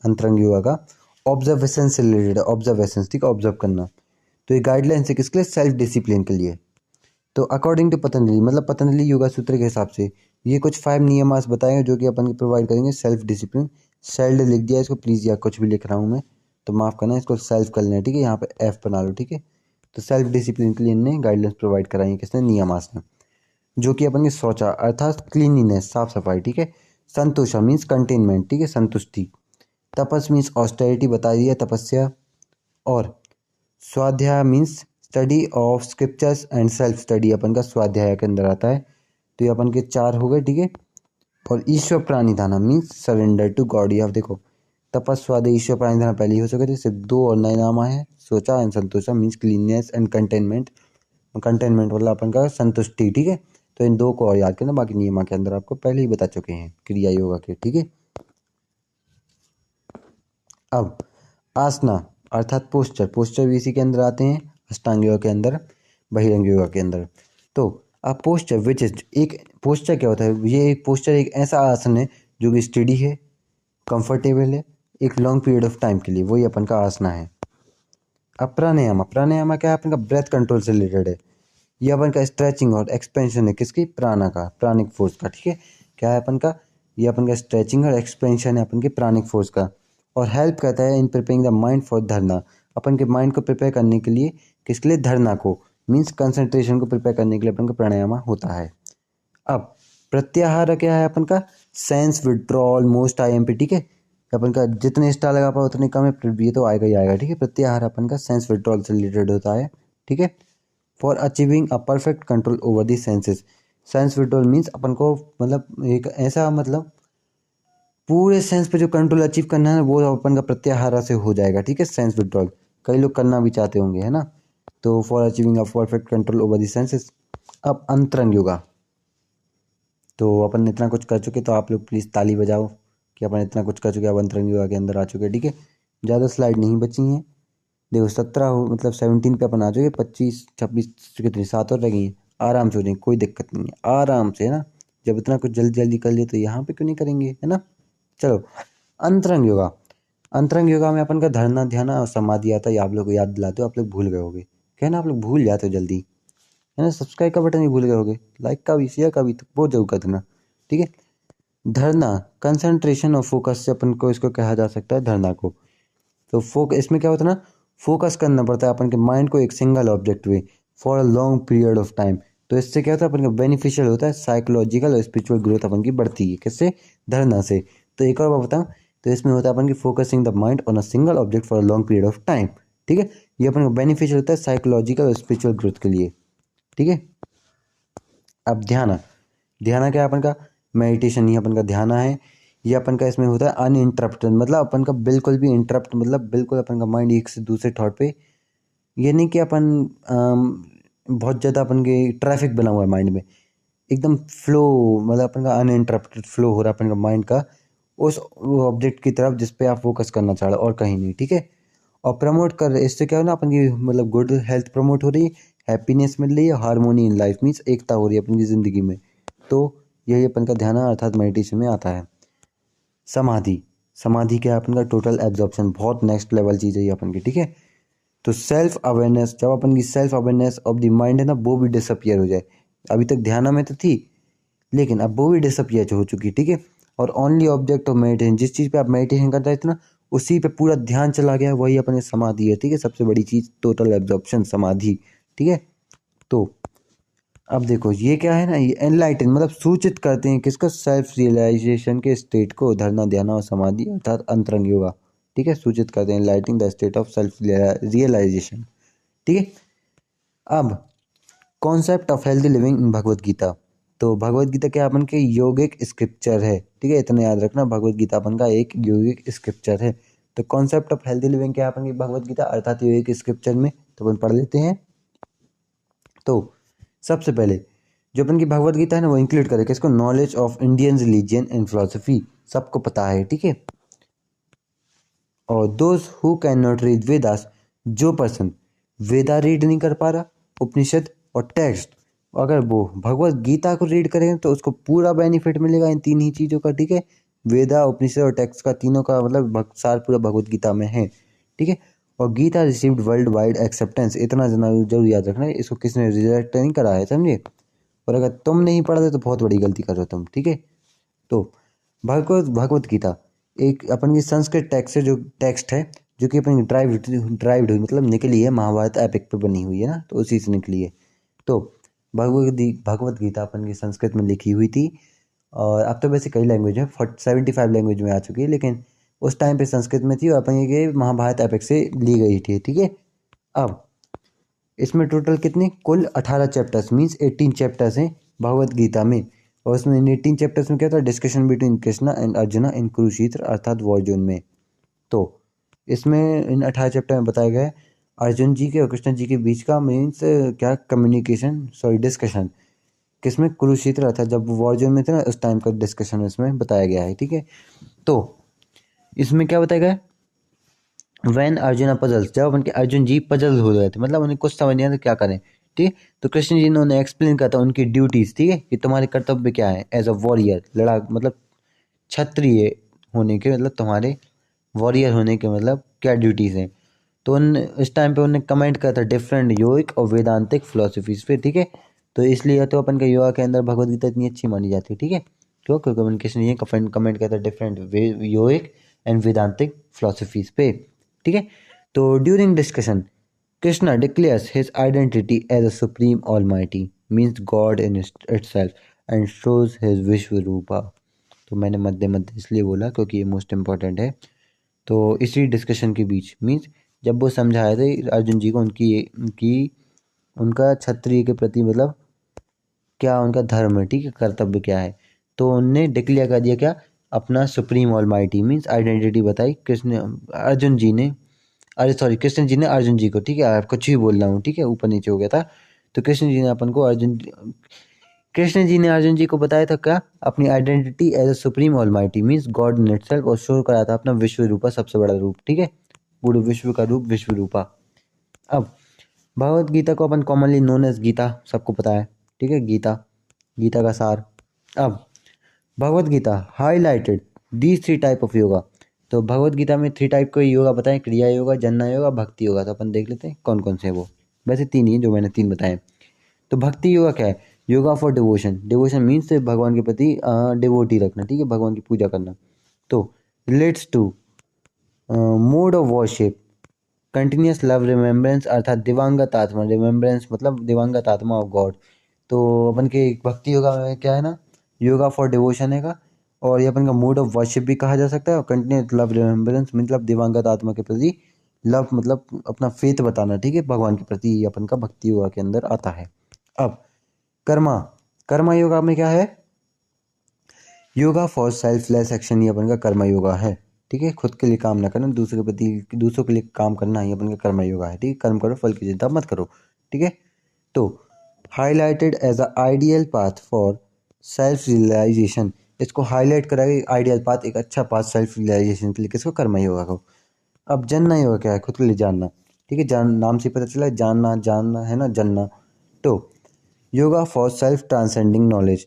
अंतरंग योगा का, ऑब्जर्वेशन से रिलेटेड है। ऑब्जर्वेशन, ठीक है, ऑब्जर्व करना। तो ये गाइडलाइंस है किसके लिए, सेल्फ डिसिप्लिन के लिए। तो अकॉर्डिंग टू पतंजलि मतलब पतंजलि योगा सूत्र के हिसाब से ये कुछ 5 नियमास बताएंगे जो कि अपन को प्रोवाइड करेंगे सेल्फ डिसिप्लिन। सेल्फ लिख दिया इसको प्लीज़, या कुछ भी लिख रहा हूँ मैं तो माफ़ करना, इसको सेल्फ कर लेना। ठीक है। यहाँ पे एफ बना लो। ठीक है। तो सेल्फ डिसिप्लिन के लिए इनने गाइडलाइंस प्रोवाइड कराई किसने, नियमास ने, जो कि अपन के शौचा अर्थात क्लीनिनेस, साफ सफाई। ठीक है। संतोषा मीन्स कंटेनमेंट। ठीक है। संतुष्टि। तपस मीन्स ऑस्टेरिटी, बता दिया तपस्या। और swadhyaya means study of scriptures and self study, अपन का स्वाध्याय के अंदर आता है। तो ये अपन के 4 हो गए। ठीक है। और ईश्वर प्राणिधाना मीन्स सरेंडर टू गॉड। आप देखो तपस स्वाध्याय ईश्वर प्राणिधाना पहले ही हो सके थे, सिर्फ 2 और नए नाम आए हैं, shaucha and santosha means cleanliness and containment. Containment मतलब अपन का संतुष्टि। ठीक है। तो इन 2 को और याद करना, बाकी नियमा के अंदर आपको पहले ही बता चुके हैं क्रिया योगा के। ठीक है। अब आसना अर्थात पोस्चर, पोस्चर भी इसी के अंदर आते हैं, अष्टांग योगा के अंदर, बहिरंग योगा के अंदर। तो अब पोस्चर विच इज, एक पोस्चर क्या होता है, ये एक पोस्चर एक ऐसा आसन है जो कि स्टडी है, कंफर्टेबल है, एक लॉन्ग पीरियड ऑफ टाइम के लिए, वही अपन का आसना है। अब प्राणायाम, प्राणायाम क्या है, अपन का ब्रेथ कंट्रोल से रिलेटेड है। ये अपन का स्ट्रेचिंग और एक्सपेंशन है किसकी, प्राणा का, प्राणिक फोर्स का। ठीक है। क्या है अपन का, ये अपन का स्ट्रेचिंग और एक्सपेंशन है अपन के प्राणिक फोर्स का। और हेल्प करता है in preparing the mind for धरना, अपन के माइंड को प्रिपेयर करने के लिए, किसके लिए, धरना को, मीन्स कंसंट्रेशन को प्रिपेयर करने के लिए अपन का प्राणायाम होता है। अब प्रत्याहार क्या है अपन का, सेंस विड्रॉल मोस्ट IMP। ठीक है। अपन का जितने स्टार लगा पाओ उतने कम है, ये तो आएगा ही आएगा। ठीक है। प्रत्याहार अपन का सेंस विड्रॉल से रिलेटेड होता है। ठीक है। For achieving a perfect control over the senses, sense withdrawal means अपन को मतलब एक ऐसा मतलब पूरे सेंस पे जो कंट्रोल अचीव करना है वो अपन का प्रत्याहार से हो जाएगा। ठीक है। सेंस विड्रॉल कई लोग करना भी चाहते होंगे है ना। तो for achieving a perfect control over the senses. अब अंतरंग योगा, तो अपन इतना कुछ कर चुके, तो आप लोग प्लीज़ ताली बजाओ कि अपन इतना कुछ कर चुके, अब अंतरंग योगा के अंदर आ चुके। ठीक है। ज़्यादा स्लाइड नहीं बची हैं, देखो 17 हो मतलब 17 पे अपन आ चुके, 25 26 कितनी 7 और रह गई हैं, आराम से हो जाएंगे, कोई दिक्कत नहीं है, आराम से है ना। जब इतना कुछ जल्दी जल्दी कर लिए तो यहाँ पे क्यों नहीं करेंगे, है ना। चलो अंतरंग योगा, अंतरंग योगा में अपन का धरना ध्यान और समाधि आता है। आप लोग को याद दिलाते हो, आप लोग भूल गए होगे, क्या है ना, आप लोग भूल जाते हो जल्दी, है ना। सब्सक्राइब का बटन ही भूल गए होगे, लाइक का भी, शेयर का भी, तो बहुत जरूर कर देना। ठीक है। धरना कंसंट्रेशन और फोकस से अपन को इसको कहा जा सकता है धरना को। तो इसमें क्या होता है ना, फोकस करना पड़ता है अपन के माइंड को एक सिंगल ऑब्जेक्ट पे for a long period of time. तो इससे क्या होता है अपन का बेनिफिशियल होता है, साइकोलॉजिकल और स्पिरिचुअल ग्रोथ अपन की बढ़ती है, किससे, धरना से। तो एक और बात बताऊँ, तो इसमें होता है अपन की focusing the mind on a single object for a long period of time. ठीक है। ये अपन को बेनिफिशियल होता है साइकोलॉजिकल और स्पिरिचुअल ग्रोथ के लिए। ठीक है। अब ध्यान, ध्यान क्या है अपन का, मेडिटेशन ही अपन का ध्यान है। ये अपन का इसमें होता है अनइंटरप्टेड, मतलब अपन का बिल्कुल भी इंटरप्ट, मतलब बिल्कुल अपन का माइंड एक से दूसरे थॉट पे, ये नहीं कि अपन बहुत ज़्यादा अपन के ट्रैफिक बना हुआ है माइंड में, एकदम फ्लो, मतलब अपन का अनइंटरप्टेड फ्लो हो रहा है अपन का माइंड का उस ऑब्जेक्ट की तरफ जिस पे आप फोकस करना चाह रहे हो और कहीं नहीं, ठीक है। और प्रमोट कर रहे, इससे क्या हो ना अपन की मतलब गुड हेल्थ प्रमोट हो रही है, हैप्पीनेस मिल रही है, हार्मोनी इन लाइफ मीन्स एकता हो रही है अपन की ज़िंदगी में। तो यही अपन का ध्यान अर्थात मेडिटेशन में आता है। समाधि, समाधि क्या है अपन का टोटल एब्जॉर्प्शन, बहुत नेक्स्ट लेवल चीज़ है ये अपन की, ठीक है। तो सेल्फ अवेयरनेस, जब अपन की self awareness of the mind है ना वो भी डिसअपियर हो जाए, अभी तक ध्यान में तो थी लेकिन अब वो भी डिसअपियर हो चुकी, ठीक है। और ओनली ऑब्जेक्ट ऑफ मेडिटेशन, जिस चीज़ पे आप मेडिटेशन कर रहे थे ना उसी पे पूरा ध्यान चला गया, वही अपने समाधि है, ठीक है। सबसे बड़ी चीज़ टोटल एब्जॉर्प्शन समाधि, ठीक है। तो अब देखो ये क्या है ना, ये एनलाइटन मतलब सूचित करते हैं किसको, सेल्फ रियलाइजेशन के स्टेट को, धरना ध्यान और समाधि अर्थात अंतरंग योगा, ठीक है, सूचित करते हैं enlightening the state of self realization, ठीक है। अब concept of healthy living in Bhagavad Gita, तो भगवत गीता क्या अपन के योगिक स्क्रिप्चर है, ठीक है, इतना याद रखना, भगवत गीता अपन का एक योगिक स्क्रिप्चर है। तो कॉन्सेप्ट ऑफ हेल्दी लिविंग क्या है अपन की भगवत गीता अर्थात योगिक स्क्रिप्चर में, तो अपन पढ़ लेते हैं। तो सबसे पहले जो अपन की भगवत गीता है ना वो इंक्लूड करे किसको, knowledge of Indian religion and philosophy, सबको पता है, ठीक है। और those who can not read Vedas, जो पर्सन वेदा रीड नहीं कर पा रहा, उपनिषद और टेक्स्ट, अगर वो भगवत गीता को रीड करेंगे तो उसको पूरा बेनिफिट मिलेगा इन तीन ही चीज़ों का, ठीक है। वेदा उपनिषद और टेक्स्ट का तीनों का मतलब सार पूरा भगवत गीता में है, ठीक है। और Gita received worldwide acceptance, इतना जरूर याद रखना है, इसको किसने रिजेक्ट नहीं करा है, समझे। और अगर तुम नहीं पढ़ते तो बहुत बड़ी गलती कर रहे हो तुम, ठीक है। तो भगवत गीता एक अपन की संस्कृत टेक्स्ट है, जो टेक्स्ट है जो कि अपन ड्राइव्ड हुई मतलब निकली है महाभारत एपिक पे बनी हुई है ना, तो उसी से निकली है। तो भगवत गीता अपन की संस्कृत में लिखी हुई थी, और अब तो वैसे कई लैंग्वेज है, 75 लैंग्वेज में आ चुकी है, लेकिन उस टाइम पे संस्कृत में थी और अपन ये महाभारत एपिक से ली गई थी, ठीक है। अब इसमें टोटल कितने, कुल 18 चैप्टर्स मीन्स 18 चैप्टर्स हैं भगवत गीता में। और उसमें इन 18 चैप्टर्स में क्या था, discussion between Krishna and Arjuna in Kurukshetra अर्थात वॉर जोन में। तो इसमें इन 18 चैप्टर में बताया गया है अर्जुन जी के और कृष्ण जी के बीच का मीन्स क्या, कम्युनिकेशन सॉरी डिस्कशन, किसमें, कुरुक्षेत्र अर्थात जब वॉर जोन में थे ना उस टाइम का डिस्कशन इसमें बताया गया है, ठीक है। तो इसमें क्या बताया गया, वैन अर्जुन पजल्स, जब उनके अर्जुन जी पजल हो रहे थे, मतलब उन्हें कुछ समझ नहीं आता क्या करें, ठीक है। तो कृष्ण जी ने उन्हें एक्सप्लेन करता उनकी ड्यूटीज, ठीक है, कि तुम्हारे कर्तव्य क्या है एज अ वॉरियर, लड़ाक मतलब क्षत्रिय होने के, मतलब तुम्हारे वॉरियर होने के मतलब क्या ड्यूटीज हैं। तो उन इस टाइम पे उन्हें कमेंट करता डिफरेंट योगिक और वेदांतिक फिलोसफीज पे, ठीक है। तो इसलिए तो अपन का योगा के अंदर भगवत गीता इतनी अच्छी मानी जाती है, ठीक है। क्यों, क्योंकि अपन कृष्ण जी कमेंट करता है different yogic and vedantic philosophies पे, ठीक है। तो during discussion Krishna declares his identity as a supreme almighty means God in itself and shows his Vishwa Rupa. तो मैंने मध्य मध्य इसलिए बोला क्योंकि ये मोस्ट इंपॉर्टेंट है। तो इसी डिस्कशन के बीच मीन्स जब वो समझाए थे अर्जुन जी को उनकी उनका क्षत्रिय के प्रति मतलब क्या उनका धर्म है, ठीक है, कर्तव्य क्या है। तो उनने डिक्लेयर कर दिया क्या, अपना सुप्रीम ऑलमाइटी मीन्स आइडेंटिटी बताई कृष्ण अर्जुन जी ने, अरे सॉरी कृष्ण जी ने अर्जुन जी को, ठीक है, आप कुछ भी बोल रहा हूँ, ठीक है, ऊपर नीचे हो गया था। तो कृष्ण जी ने अपन को कृष्ण जी ने अर्जुन जी को बताया था क्या, अपनी identity as a supreme almighty means God in itself, और शो कराया था अपना विश्व रूपा सबसे बड़ा रूप, ठीक है, पूरे विश्व का रूप विश्व रूपा। अब भगवत गीता को अपन कॉमनली नोन एज गीता सबको पता है, ठीक है, गीता, गीता का सार। अब Bhagavad Gita highlighted these 3 type of yoga, तो भगवत गीता में 3 टाइप के योगा बताएं, क्रिया योगा, जन्ना योगा, भक्ति योगा। तो अपन देख लेते हैं कौन कौन से हैं वो, वैसे 3 ही हैं जो मैंने 3 बताए। तो भक्ति योगा क्या है, yoga for devotion, devotion means भगवान के प्रति डिवोटी रखना, ठीक है, भगवान की पूजा करना। तो relates to mode of worship, continuous love remembrance अर्थात दिवंगत आत्मा, रिमेम्बरेंस मतलब दिवंगत आत्मा ऑफ गॉड। तो अपन के भक्ति योगा में क्या है ना, योगा फॉर डिवोशन है का, और ये अपन का मूड ऑफ वर्शिप भी कहा जा सकता है, और कंटिन्यूस लव रिमेम्बरेंस मतलब दिवंगत आत्मा के प्रति लव मतलब अपना फेथ बताना, ठीक है, भगवान के प्रति, ये अपन का भक्ति योगा के अंदर आता है। अब कर्मा, कर्मा योगा में क्या है, योगा फॉर सेल्फलेस एक्शन, ये अपन का कर्म योगा है। ठीक है, खुद के लिए काम ना करना, दूसरे के प्रति, दूसरों के लिए काम करना ही अपन का कर्म योगा है। ठीक है, कर्म करो फल की चिंता मत करो। ठीक है, तो highlighted as a ideal path for self realisation, इसको हाईलाइट करा गया आइडियल पाथ, एक अच्छा पाथ सेल्फ रियलाइजेशन के लिए, किसको, कर्म योगा को। अब जानना योगा क्या है, खुद के लिए जानना। ठीक है, जान नाम से पता चला, जानना जानना है ना, जानना। तो yoga for self transcending knowledge,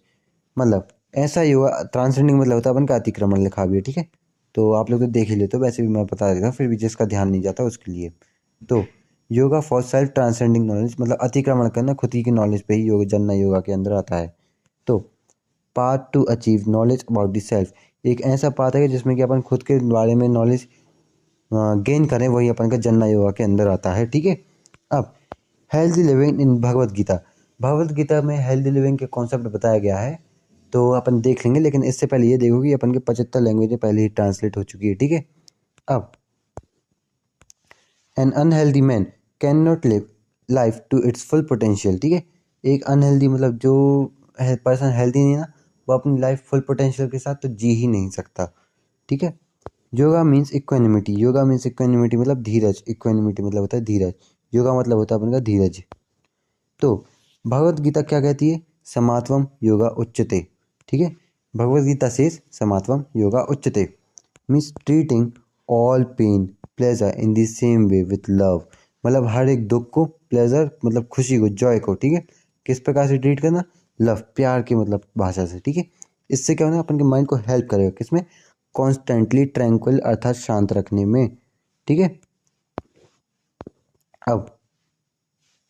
मतलब ऐसा योगा, ट्रांसेंडिंग मतलब होता है अपन का अतिक्रमण, लिखा भी है। ठीक है, तो आप लोग तो देख ही लेते हो, वैसे भी मैं बता देता हूँ, फिर भी जिसका ध्यान नहीं जाता उसके लिए। तो yoga for self transcending knowledge मतलब अतिक्रमण करना, खुद की नॉलेज पे ही योग जानना योगा के अंदर आता है। तो path to achieve knowledge about the self, एक ऐसा पाथ है जिसमें कि अपन खुद के बारे में नॉलेज गेन करें, वही अपन का जन्ना योगा के अंदर आता है। ठीक है, अब healthy living in Bhagavad Gita, Bhagavad Gita में हेल्दी लिविंग के कॉन्सेप्ट बताया गया है, तो अपन देख लेंगे, लेकिन इससे पहले ये देखो कि अपन के 75 लैंग्वेज पहले ही ट्रांसलेट हो चुकी है। ठीक है, अब an unhealthy man can not live life to its full potential. ठीक है, एक अनहेल्दी मतलब जो पर्सन हेल्दी नहीं ना, वो अपनी लाइफ फुल पोटेंशियल के साथ तो जी ही नहीं सकता। ठीक है, yoga means equanimity, yoga means equanimity मतलब धीरज, इक्वेनिमिटी मतलब होता है धीरज, योगा मतलब होता है अपन का धीरज। तो भगवत गीता क्या कहती है, समात्वम योगा उच्यते। ठीक है, भगवत गीता से समात्वम योगा उच्यते means treating all pain pleasure in the same way with love, मतलब हर एक दुख को प्लेजर मतलब खुशी को, जॉय को, ठीक है, किस प्रकार से ट्रीट करना, लव, प्यार की मतलब भाषा से। ठीक है, इससे क्या होना, अपन के माइंड को हेल्प करेगा किसमें, कॉन्स्टेंटली ट्रैंक्विल अर्थात शांत रखने में। ठीक है, अब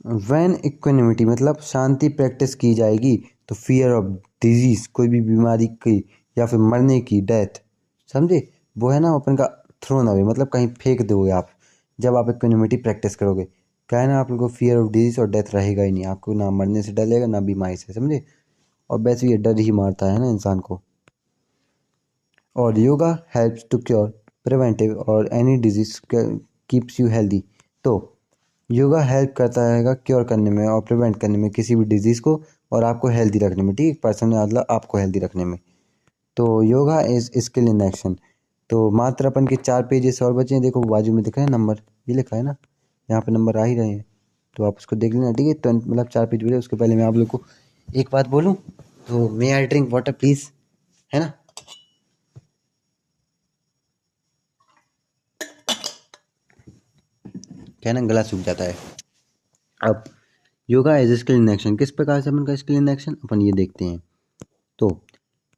वैन इक्वेनिमिटी मतलब शांति प्रैक्टिस की जाएगी, तो फियर ऑफ डिजीज, कोई भी बीमारी की या फिर मरने की, डेथ, समझे, वो है ना अपन का थ्रोन अवे, मतलब कहीं फेंक दोगे आप, जब आप इक्वेनिमिटी प्रैक्टिस करोगे। क्या है ना, आप लोग को फियर ऑफ डिजीज और डेथ रहेगा ही नहीं, आपको ना मरने से डर लगेगा ना बीमारी से, समझे, और वैसे ये डर ही मारता है ना इंसान को। और yoga helps to cure preventive और any disease keeps you healthy, तो योगा हेल्प करता है क्योर करने में और प्रिवेंट करने में किसी भी डिजीज़ को, और आपको हेल्दी रखने में। ठीक है, पर्सन मतलब आपको हेल्दी रखने में। तो yoga is skill in action, तो मात्र अपन के 4 पेजेस और बचे हैं, देखो बाजू में दिख रहा है नंबर, ये लिखा है ना, यहाँ पे नंबर आ ही रहे हैं, तो आप उसको देख लेना। ठीक है, तो मतलब 4 पेज बचे, उसके पहले मैं आप लोग को एक बात बोलूँ, तो मे आई ड्रिंक वाटर प्लीज़, है ना। क्या है ना, गला सूख जाता है। अब yoga as skill in action, किस प्रकार से अपन का स्किल इन एक्शन अपन ये देखते हैं। तो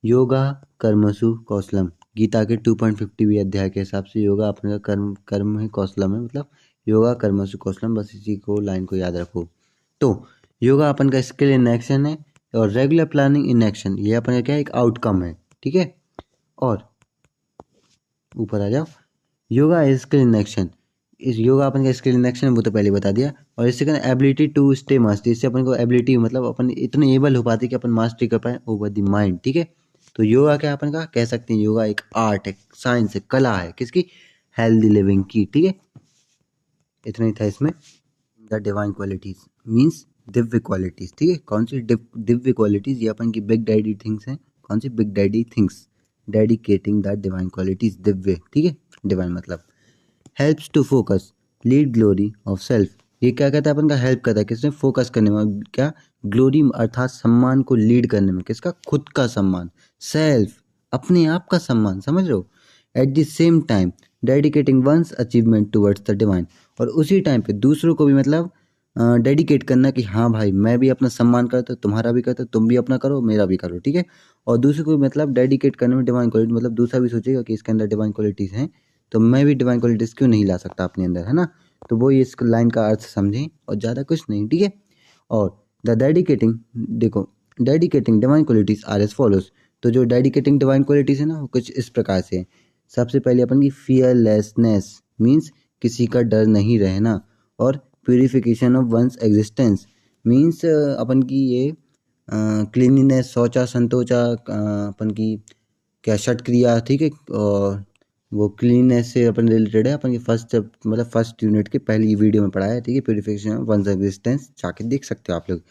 योगा कर्मसु कौशलम, गीता के 2.50 अध्याय के हिसाब से योगा अपने का कर्म कर्म है कौशलम है, मतलब योगा कर्मसु कौशलम, बस इसी को लाइन को याद रखो। तो योगा अपन का स्किल इन एक्शन है, और रेगुलर प्लानिंग इन एक्शन ये अपन का क्या है, एक आउटकम है। ठीक है, और ऊपर आ जाओ, yoga is skill in action, इस योगा अपन का स्किल इन एक्शन वो तो पहले बता दिया, और इससे कहना एबिलिटी टू स्टे मास्टर, इससे अपन को एबिलिटी मतलब अपन इतने एबल हो पाते कि अपन मास्टरी कर पाए ओवर द माइंड। ठीक है, तो योगा क्या अपन का कह सकते हैं, योगा एक आर्ट है, साइंस है, कला है, किसकी, हेल्दी लिविंग की। ठीक है, इतना ही था इसमें। The divine qualities means Divya qualities. ठीक है, कौन सी दिव्य क्वालिटीज, ये अपन की बिग डैडी थिंग्स हैं, कौन सी big daddy things, dedicating the divine qualities, दिव्य। ठीक है, डिवाइन मतलब helps to focus lead glory of self, ये क्या कहता है अपन का, हेल्प करता है किसने, फोकस करने में, क्या, ग्लोरी अर्थात सम्मान को लीड करने में, किसका, खुद का सम्मान, सेल्फ अपने आप का सम्मान, समझ रहे हो, at the same time dedicating one's achievement towards the divine, और उसी टाइम पे दूसरों को भी मतलब डेडिकेट करना कि हाँ भाई मैं भी अपना सम्मान करता हूँ, तुम्हारा भी करता हूँ, तुम भी अपना करो मेरा भी करो। ठीक है, और दूसरों को भी मतलब डेडिकेट करने में डिवाइन क्वालिटी, मतलब दूसरा भी सोचेगा कि इसके अंदर डिवाइन क्वालिटीज़ हैं, तो मैं भी डिवाइन क्वालिटीज़ क्यों नहीं ला सकता अपने अंदर, है ना। तो वो ये इस लाइन का अर्थ समझें, और ज़्यादा कुछ नहीं। ठीक है, और द डेडिकेटिंग, देखो dedicating divine qualities are as follows, तो जो डेडिकेटिंग डिवाइन क्वालिटीज़ है ना वो कुछ इस प्रकार से है। सबसे पहले अपन की फियरलेसनेस मीन्स किसी का डर नहीं रहना, और purification of once existence means अपन की ये क्लीनिनेस, शौचा संतोचा, अपन की क्या षट क्रिया। ठीक है, और वो क्लीननेस से अपन रिलेटेड है, अपन की फर्स्ट मतलब फर्स्ट यूनिट की पहली वीडियो में पढ़ाया है। ठीक है, प्यूरिफिकेशन ऑफ वंस एग्जिस्टेंस जाके देख सकते हो आप लोग।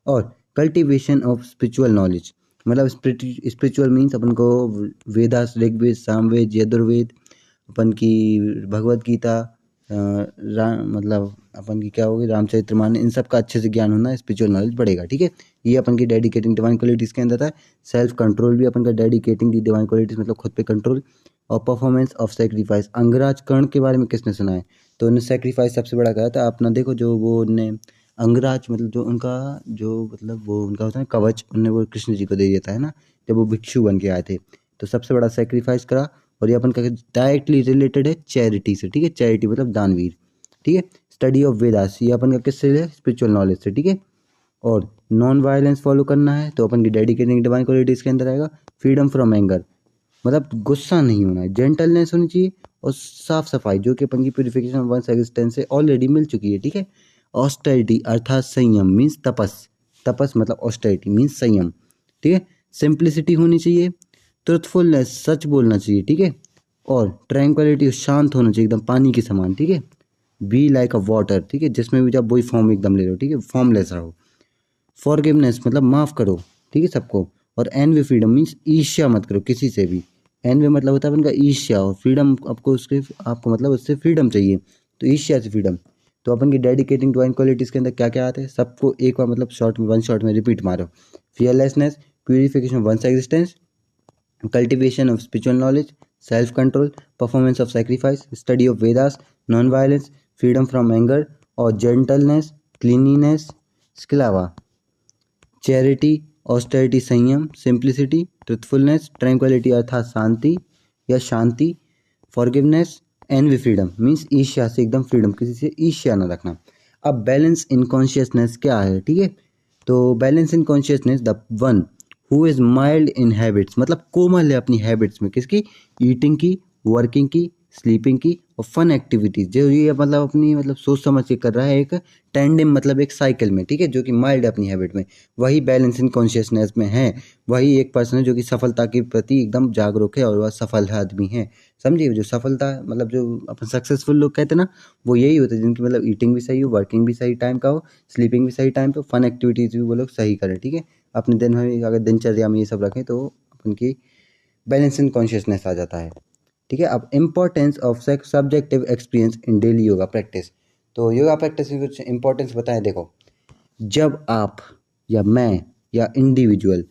और कल्टिवेशन ऑफ स्पिरिचुअल नॉलेज, मतलब स्पिरिचुअल मीन्स अपन को वेदास, ऋग्वेद, सामवेद, यजुर्वेद, अपन की भगवत गीता, मतलब अपन की क्या होगी रामचरितमानस, इन सब का अच्छे से ज्ञान होना, स्पिरिचुअल नॉलेज बढ़ेगा। ठीक है, ये अपन की डेडिकेटिंग डिवाइन क्वालिटीज़ के अंदर है। सेल्फ कंट्रोल भी अपन का डेडिकेटिंग दी डिवाइन क्वालिटीज़, मतलब खुद पे कंट्रोल। और performance of sacrifice, Angraj Karna के बारे में किसने सुना है? तो उन्हें सेक्रीफाइस सबसे बड़ा करा था। अपना देखो जो वो उनने अंगराज, मतलब जो उनका जो मतलब वो उनका होता है कवच, उनने वो कृष्ण जी को दे दिया था, है ना, जब वो भिक्षु बन के आए थे। तो सबसे बड़ा सेक्रीफाइस करा। और ये अपन का डायरेक्टली रिलेटेड है चैरिटी से। ठीक है, चैरिटी मतलब दानवीर। ठीक है, स्टडी ऑफ वेदास, ये अपन का किससे है? स्पिरिचुअल नॉलेज से। ठीक है, और नॉन वायलेंस फॉलो करना है तो अपन की डेडिकेटिंग डिवाइन क्वालिटीज़ के अंदर आएगा। फ्रीडम फ्रॉम एंगर, मतलब गुस्सा नहीं होना है, जेंटलनेस होनी चाहिए, और साफ सफाई, जो कि अपन की प्योरिफिकेशन ऑफ वंस एग्जिस्टेंस से ऑलरेडी मिल चुकी है। ठीक है, ऑस्टेरिटी अर्थात संयम मीन्स तपस, तपस मतलब ऑस्टेरिटी मीन्स संयम। ठीक है, सिंप्लिसिटी होनी चाहिए, ट्रुथफुलनेस सच बोलना चाहिए। ठीक है, और ट्रैंक्विलिटी शांत होना चाहिए, एकदम पानी के समान। ठीक है, बी लाइक अ वाटर, ठीक है, जिसमें भी जब वही फॉर्म एकदम ले लो। ठीक है, फॉर्मलेस रहो। फॉरगिवनेस मतलब माफ़ करो। ठीक है, सबको। और एनवी फ्रीडम मीन्स ईर्ष्या मत करो किसी से भी। एनवी मतलब होता है उनका ईर्ष्या, और फ्रीडम आपको उसके आपको मतलब उससे फ्रीडम चाहिए, तो ईर्ष्या से फ्रीडम। तो अपन की डेडिकेटिंग डिवाइन क्वालिटीज़ के अंदर क्या क्या आते हैं, सबको एक बार मतलब शॉर्ट में, वन शॉट में रिपीट मारो। Fearlessness, purification of once existence, cultivation of spiritual knowledge, self control, performance of sacrifice, study of Vedas, non violence, freedom from anger, और gentleness, cleanliness, इसके अलावा चैरिटी, ऑस्टेरिटी संयम, सिंप्लिसिटी, ट्रुथफुलनेस, ट्रैंक्विलिटी अर्थात शांति या शांति, forgiveness, N V freedom means ईर्ष्या से एकदम freedom, किसी से ईर्ष्या न रखना। अब बैलेंस इन कॉन्शियसनेस क्या है? ठीक है, तो balance in consciousness the one who is mild in habits, मतलब कोमल है अपनी हैबिट्स में, किसकी? ईटिंग की, वर्किंग की, स्लीपिंग की, और फन एक्टिविटीज़, जो ये मतलब अपनी मतलब सोच समझ के कर रहा है, एक टेंडिम मतलब एक साइकिल में। ठीक है, जो कि माइल्ड है अपनी हैबिट में, वही बैलेंस इन कॉन्शियसनेस में है। वही एक पर्सन है जो कि सफलता के प्रति एकदम जागरूक है, और वह सफल आदमी है। समझिए, जो सफलता मतलब जो अपन सक्सेसफुल लोग कहते हैं ना, वो यही होते हैं जिनकी मतलब ईटिंग भी सही हो, वर्किंग भी सही टाइम का हो, स्लीपिंग भी सही टाइम पे हो, फन एक्टिविटीज़ भी वो लोग सही करें। ठीक है, अपने दिन में अगर दिनचर्या में ये सब रखें तो अपन की बैलेंस इन कॉन्शियसनेस आ जाता है। ठीक है, अब importance of subjective experience in daily yoga practice, तो योगा प्रैक्टिस की कुछ इंपॉर्टेंस बताएं। देखो, जब आप या मैं या इंडिविजुअल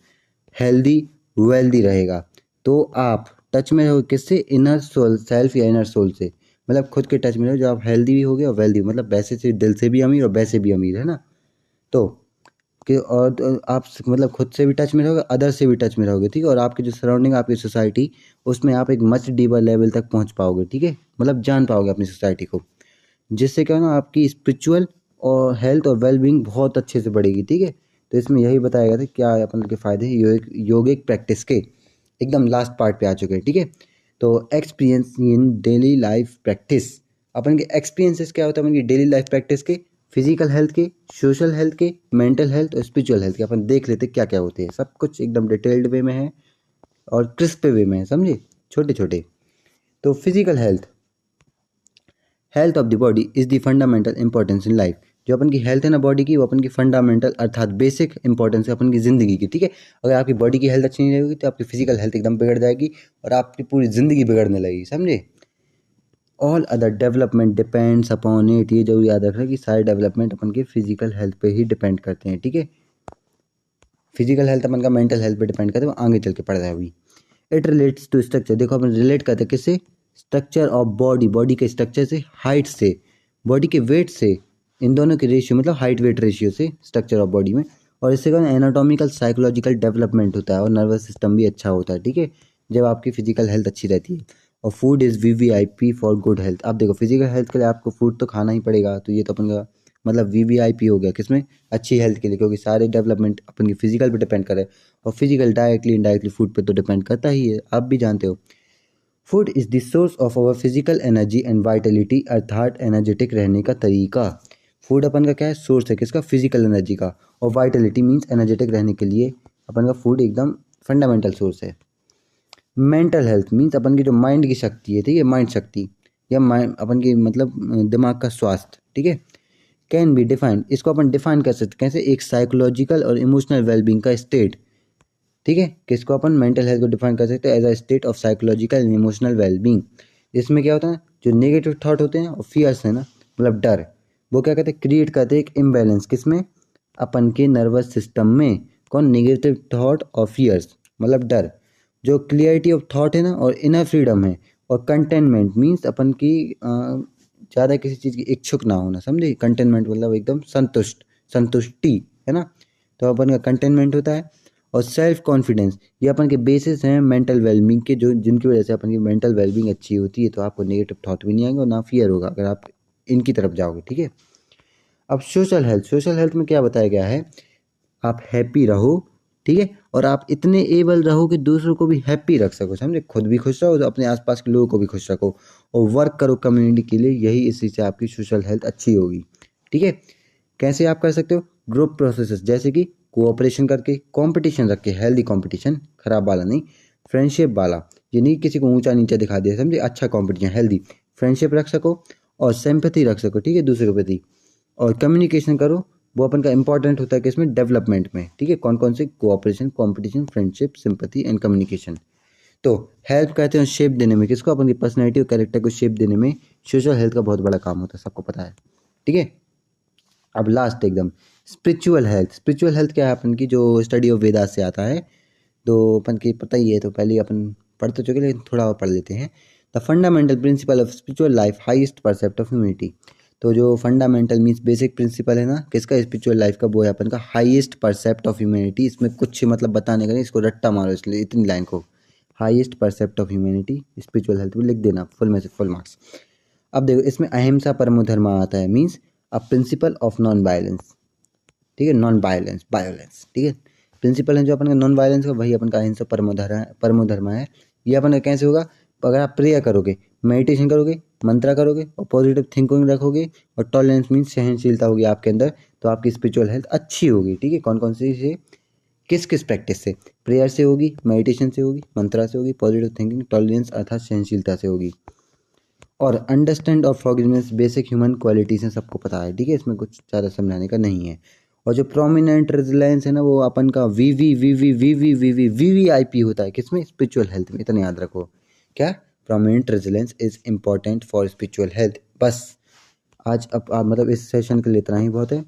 हेल्दी वेल्दी रहेगा, तो आप टच में रहो किससे? इनर सोल सेल्फ या इनर सोल से, मतलब खुद के टच में रहो। जब आप हेल्दी भी होगे और वेल्दी, मतलब वैसे से दिल से भी अमीर और वैसे भी अमीर, है ना। तो कि और तो आप मतलब खुद से भी टच में रहोगे, अदर से भी टच में रहोगे। ठीक है, और आपकी जो सराउंडिंग, आपकी सोसाइटी, उसमें आप एक मच डीपर लेवल तक पहुंच पाओगे। ठीक है, मतलब जान पाओगे अपनी सोसाइटी को, जिससे क्या है ना, आपकी स्पिरिचुअल और हेल्थ और वेलबींग बहुत अच्छे से बढ़ेगी। ठीक है, तो इसमें यही बताया गया था क्या है अपन के फ़ायदे योगिक प्रैक्टिस के। एकदम लास्ट पार्ट पे आ चुके हैं। ठीक है, तो experience in daily life practice, अपन के एक्सपीरियंसेस क्या होता है अपन की डेली लाइफ प्रैक्टिस के, फिजिकल हेल्थ के, सोशल हेल्थ के, मेंटल हेल्थ और स्पिरिचुअल हेल्थ के। अपन देख लेते क्या क्या होते हैं, सब कुछ एकदम डिटेल्ड वे में है और क्रिस्प वे में है, समझे, छोटे छोटे। तो physical health, health of the body is the fundamental importance in life. जो अपन की हेल्थ है ना बॉडी की, वो अपन की फंडामेंटल अर्थात बेसिक इंपॉर्टेंस है अपन की ज़िंदगी की। ठीक है, अगर आपकी बॉडी की हेल्थ अच्छी नहीं रहेगी तो आपकी फिजिकल हेल्थ एकदम बिगड़ जाएगी, और आपकी पूरी ज़िंदगी बिगड़ने लगेगी, समझे। All other development depends upon it, ये जो याद रखना कि सारे डेवलपमेंट अपन के फिजिकल हेल्थ पे ही डिपेंड करते हैं। ठीक है, फिजिकल हेल्थ अपन का मेंटल हेल्थ पे डिपेंड करते हैं, वो आगे चल के पड़ रहा है अभी। इट रिलेट्स टू स्ट्रक्चर, देखो अपन रिलेट करते हैं किससे? स्ट्रक्चर ऑफ बॉडी, बॉडी के स्ट्रक्चर से, हाइट से, बॉडी के वेट से, इन दोनों के रेशियो मतलब हाइट वेट रेशियो से स्ट्रक्चर ऑफ बॉडी में। और इससे क्या एनाटॉमिकल साइकोलॉजिकल डेवलपमेंट होता है, और नर्वस सिस्टम भी अच्छा होता है। ठीक है, जब आपकी फिजिकल हेल्थ अच्छी रहती है। और food is VVIP for good health, आप देखो फिजिकल हेल्थ के लिए आपको फूड तो खाना ही पड़ेगा, तो ये तो अपन का मतलब VVIP हो गया किसमें? अच्छी हेल्थ के लिए, क्योंकि सारे डेवलपमेंट अपन की फिजिकल पे डिपेंड करे, और फिजिकल डायरेक्टली इनडायरेक्टली फूड पे तो डिपेंड करता ही है, आप भी जानते हो। Food is the source of our physical energy and vitality, अर्थात एनर्जेटिक रहने का तरीका। फूड अपन का क्या है? सोर्स है किसका? फिजिकल एनर्जी का, और वाइटलिटी मीन्स एनर्जेटिक रहने के लिए अपन का फूड एकदम फंडामेंटल सोर्स है। मेंटल हेल्थ मीन्स अपन की जो माइंड की शक्ति है, ठीक है, माइंड शक्ति या माइंड अपन की मतलब दिमाग का स्वास्थ्य। ठीक है, कैन बी डिफाइंड, इसको अपन डिफाइन कर सकते कैसे? एक साइकोलॉजिकल और इमोशनल वेलबींग का स्टेट ठीक है। किसको अपन मेंटल हेल्थ को डिफाइन कर सकते हैं as a state of psychological and emotional wellbeing. इसमें क्या होता है, जो नेगेटिव थॉट होते हैं और फियर्स है ना, मतलब डर, वो क्या कहते हैं, क्रिएट करते हैं एक इम्बैलेंस, किसमें, अपन के नर्वस सिस्टम में। कौन, नेगेटिव थॉट और फियर्स, मतलब डर। जो क्लियरिटी ऑफ थॉट है ना और इनर फ्रीडम है, और कंटेनमेंट मीन्स अपन की ज़्यादा किसी चीज़ की इच्छुक ना होना, समझे। कंटेनमेंट मतलब एकदम संतुष्टि, है ना। तो अपन का कंटेनमेंट होता है। और सेल्फ कॉन्फिडेंस, ये अपन के बेसिस हैं मेंटल वेलबींग के, जो जिनकी वजह से अपन की मेंटल वेलबींग अच्छी होती है, तो आपको नेगेटिव थॉट भी नहीं आएंगे और ना फियर होगा अगर आप इनकी तरफ जाओगे, ठीक है। अब सोशल हेल्थ, सोशल हेल्थ में क्या बताया गया है, आप हैप्पी रहो, ठीक है, और आप इतने एबल रहो कि दूसरों को भी हैप्पी रख सको, समझे। खुद भी खुश रहो तो अपने आसपास के लोगों को भी खुश रखो, और वर्क करो कम्युनिटी के लिए, यही इसी से आपकी सोशल हेल्थ अच्छी होगी, ठीक है। कैसे आप कर सकते हो, ग्रुप प्रोसेसेस, जैसे कि कोऑपरेशन करके, कंपटीशन रख के, हेल्दी कंपटीशन, खराब वाला नहीं, फ्रेंडशिप वाला, ये नहीं किसी को ऊंचा नीचा दिखा दिया, समझे, अच्छा कंपटीशन, हेल्दी फ्रेंडशिप रख सको, और सिंपैथी रख सको, ठीक है, दूसरे के प्रति। और कम्युनिकेशन करो, वो अपन का इंपॉर्टेंट होता है कि इसमें डेवलपमेंट में, ठीक है, कौन कौन से, cooperation, competition, friendship, sympathy and communication. तो हेल्प करते हैं शेप देने में, किसको, अपन की पर्सनैलिटी और कैरेक्टर को शेप देने में सोशल हेल्थ का बहुत बड़ा काम होता है, सबको पता है, ठीक है। अब लास्ट एकदम, स्पिरिचुअल हेल्थ। स्पिरिचुअल हेल्थ क्या है, अपन की जो स्टडी ऑफ वेदास से आता है, तो अपन की पता ही है, तो पहले अपन पढ़ तो चुके, लेकिन थोड़ा और पढ़ लेते हैं। The fundamental principle of spiritual life, highest precept of humanity. तो जो फंडामेंटल मीन्स बेसिक प्रिंसिपल है ना किसका, स्पिरिचुअल लाइफ का, वो है अपन का हाईएस्ट परसेप्ट ऑफ ह्यूमैनिटी। इसमें कुछ मतलब बताने का नहीं, इसको रट्टा मारो, इसलिए इतनी लाइन को, highest precept of humanity spiritual health में लिख देना, फुल में से फुल मार्क्स। अब देखो, इसमें अहिंसा परमो धर्म आता है, means a principle of non violence, ठीक है, नॉन वायलेंस, वायोलेंस, ठीक है। प्रिंसिपल है जो अपन का नॉन वायलेंस का, वही अपन का अहिंसा परमो धर्म है। ये अपन का कैसे होगा, अगर आप प्रेयर करोगे, मेडिटेशन करोगे, मंत्रा करोगे, और पॉजिटिव थिंकिंग रखोगे, और टॉलरेंस मीन्स सहनशीलता होगी आपके अंदर, तो आपकी स्पिरिचुअल हेल्थ अच्छी होगी, ठीक है। कौन कौन सी से, किस किस प्रैक्टिस से, प्रेयर से होगी, मेडिटेशन से होगी, मंत्रा से होगी, पॉजिटिव थिंकिंग, टॉलरेंस अर्थात सहनशीलता से होगी। और अंडरस्टैंड और फॉरगिवनेस बेसिक ह्यूमन क्वालिटीज़ हैं, सबको पता है, ठीक है, इसमें कुछ ज़्यादा समझाने का नहीं है। और जो प्रोमिनेंट रेजिलेंस है ना, वो अपन का वी वी आई पी होता है, किसमें, स्पिरिचुअल हेल्थ में, इतना याद रखो। क्या, prominent resilience is important for spiritual health. बस आज अब मतलब इस सेशन के लिए इतना ही बहुत है,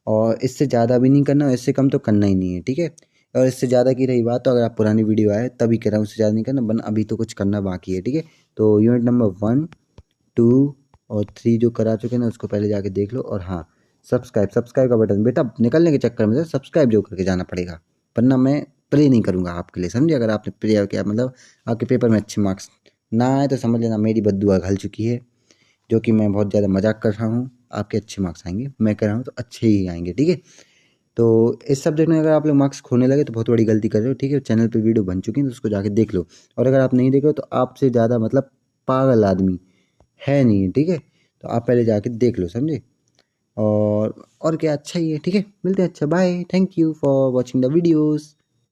और इससे ज़्यादा भी नहीं करना, और इससे कम तो करना ही नहीं है, ठीक है। और इससे ज़्यादा की रही बात, तो अगर आप पुरानी वीडियो आए तभी कह रहा हूँ, उससे ज़्यादा नहीं करना, वरना अभी तो कुछ करना बाकी है, ठीक है। तो यूनिट नंबर 1, 2 और 3 जो करा चुके हैं ना, उसको पहले जाके देख लो। और हाँ, सब्सक्राइब का बटन बेटा निकलने के चक्कर में से सब्सक्राइब जो करके जाना पड़ेगा, वरना मैं प्रे नहीं करूँगा आपके लिए, समझे। अगर आपने प्रे किया मतलब आपके पेपर में अच्छे मार्क्स ना आए, तो समझ लेना मेरी बद्दुआ घल चुकी है, जो कि मैं बहुत ज़्यादा मजाक कर रहा हूँ। आपके अच्छे मार्क्स आएंगे, मैं कह रहा हूँ तो अच्छे ही आएंगे, ठीक है। तो इस सब्जेक्ट में अगर आप लोग मार्क्स खोने लगे तो बहुत बड़ी गलती कर रहे हो, ठीक है। चैनल पे वीडियो बन चुकी है, तो उसको जाके देख लो। और अगर आप नहीं देख रहे हो तो आपसे ज़्यादा मतलब पागल आदमी है नहीं है, ठीक है। तो आप पहले जाके देख लो, समझे। और क्या, अच्छा ही है, ठीक है। मिलते हैं, अच्छा, bye, thank you for watching the videos.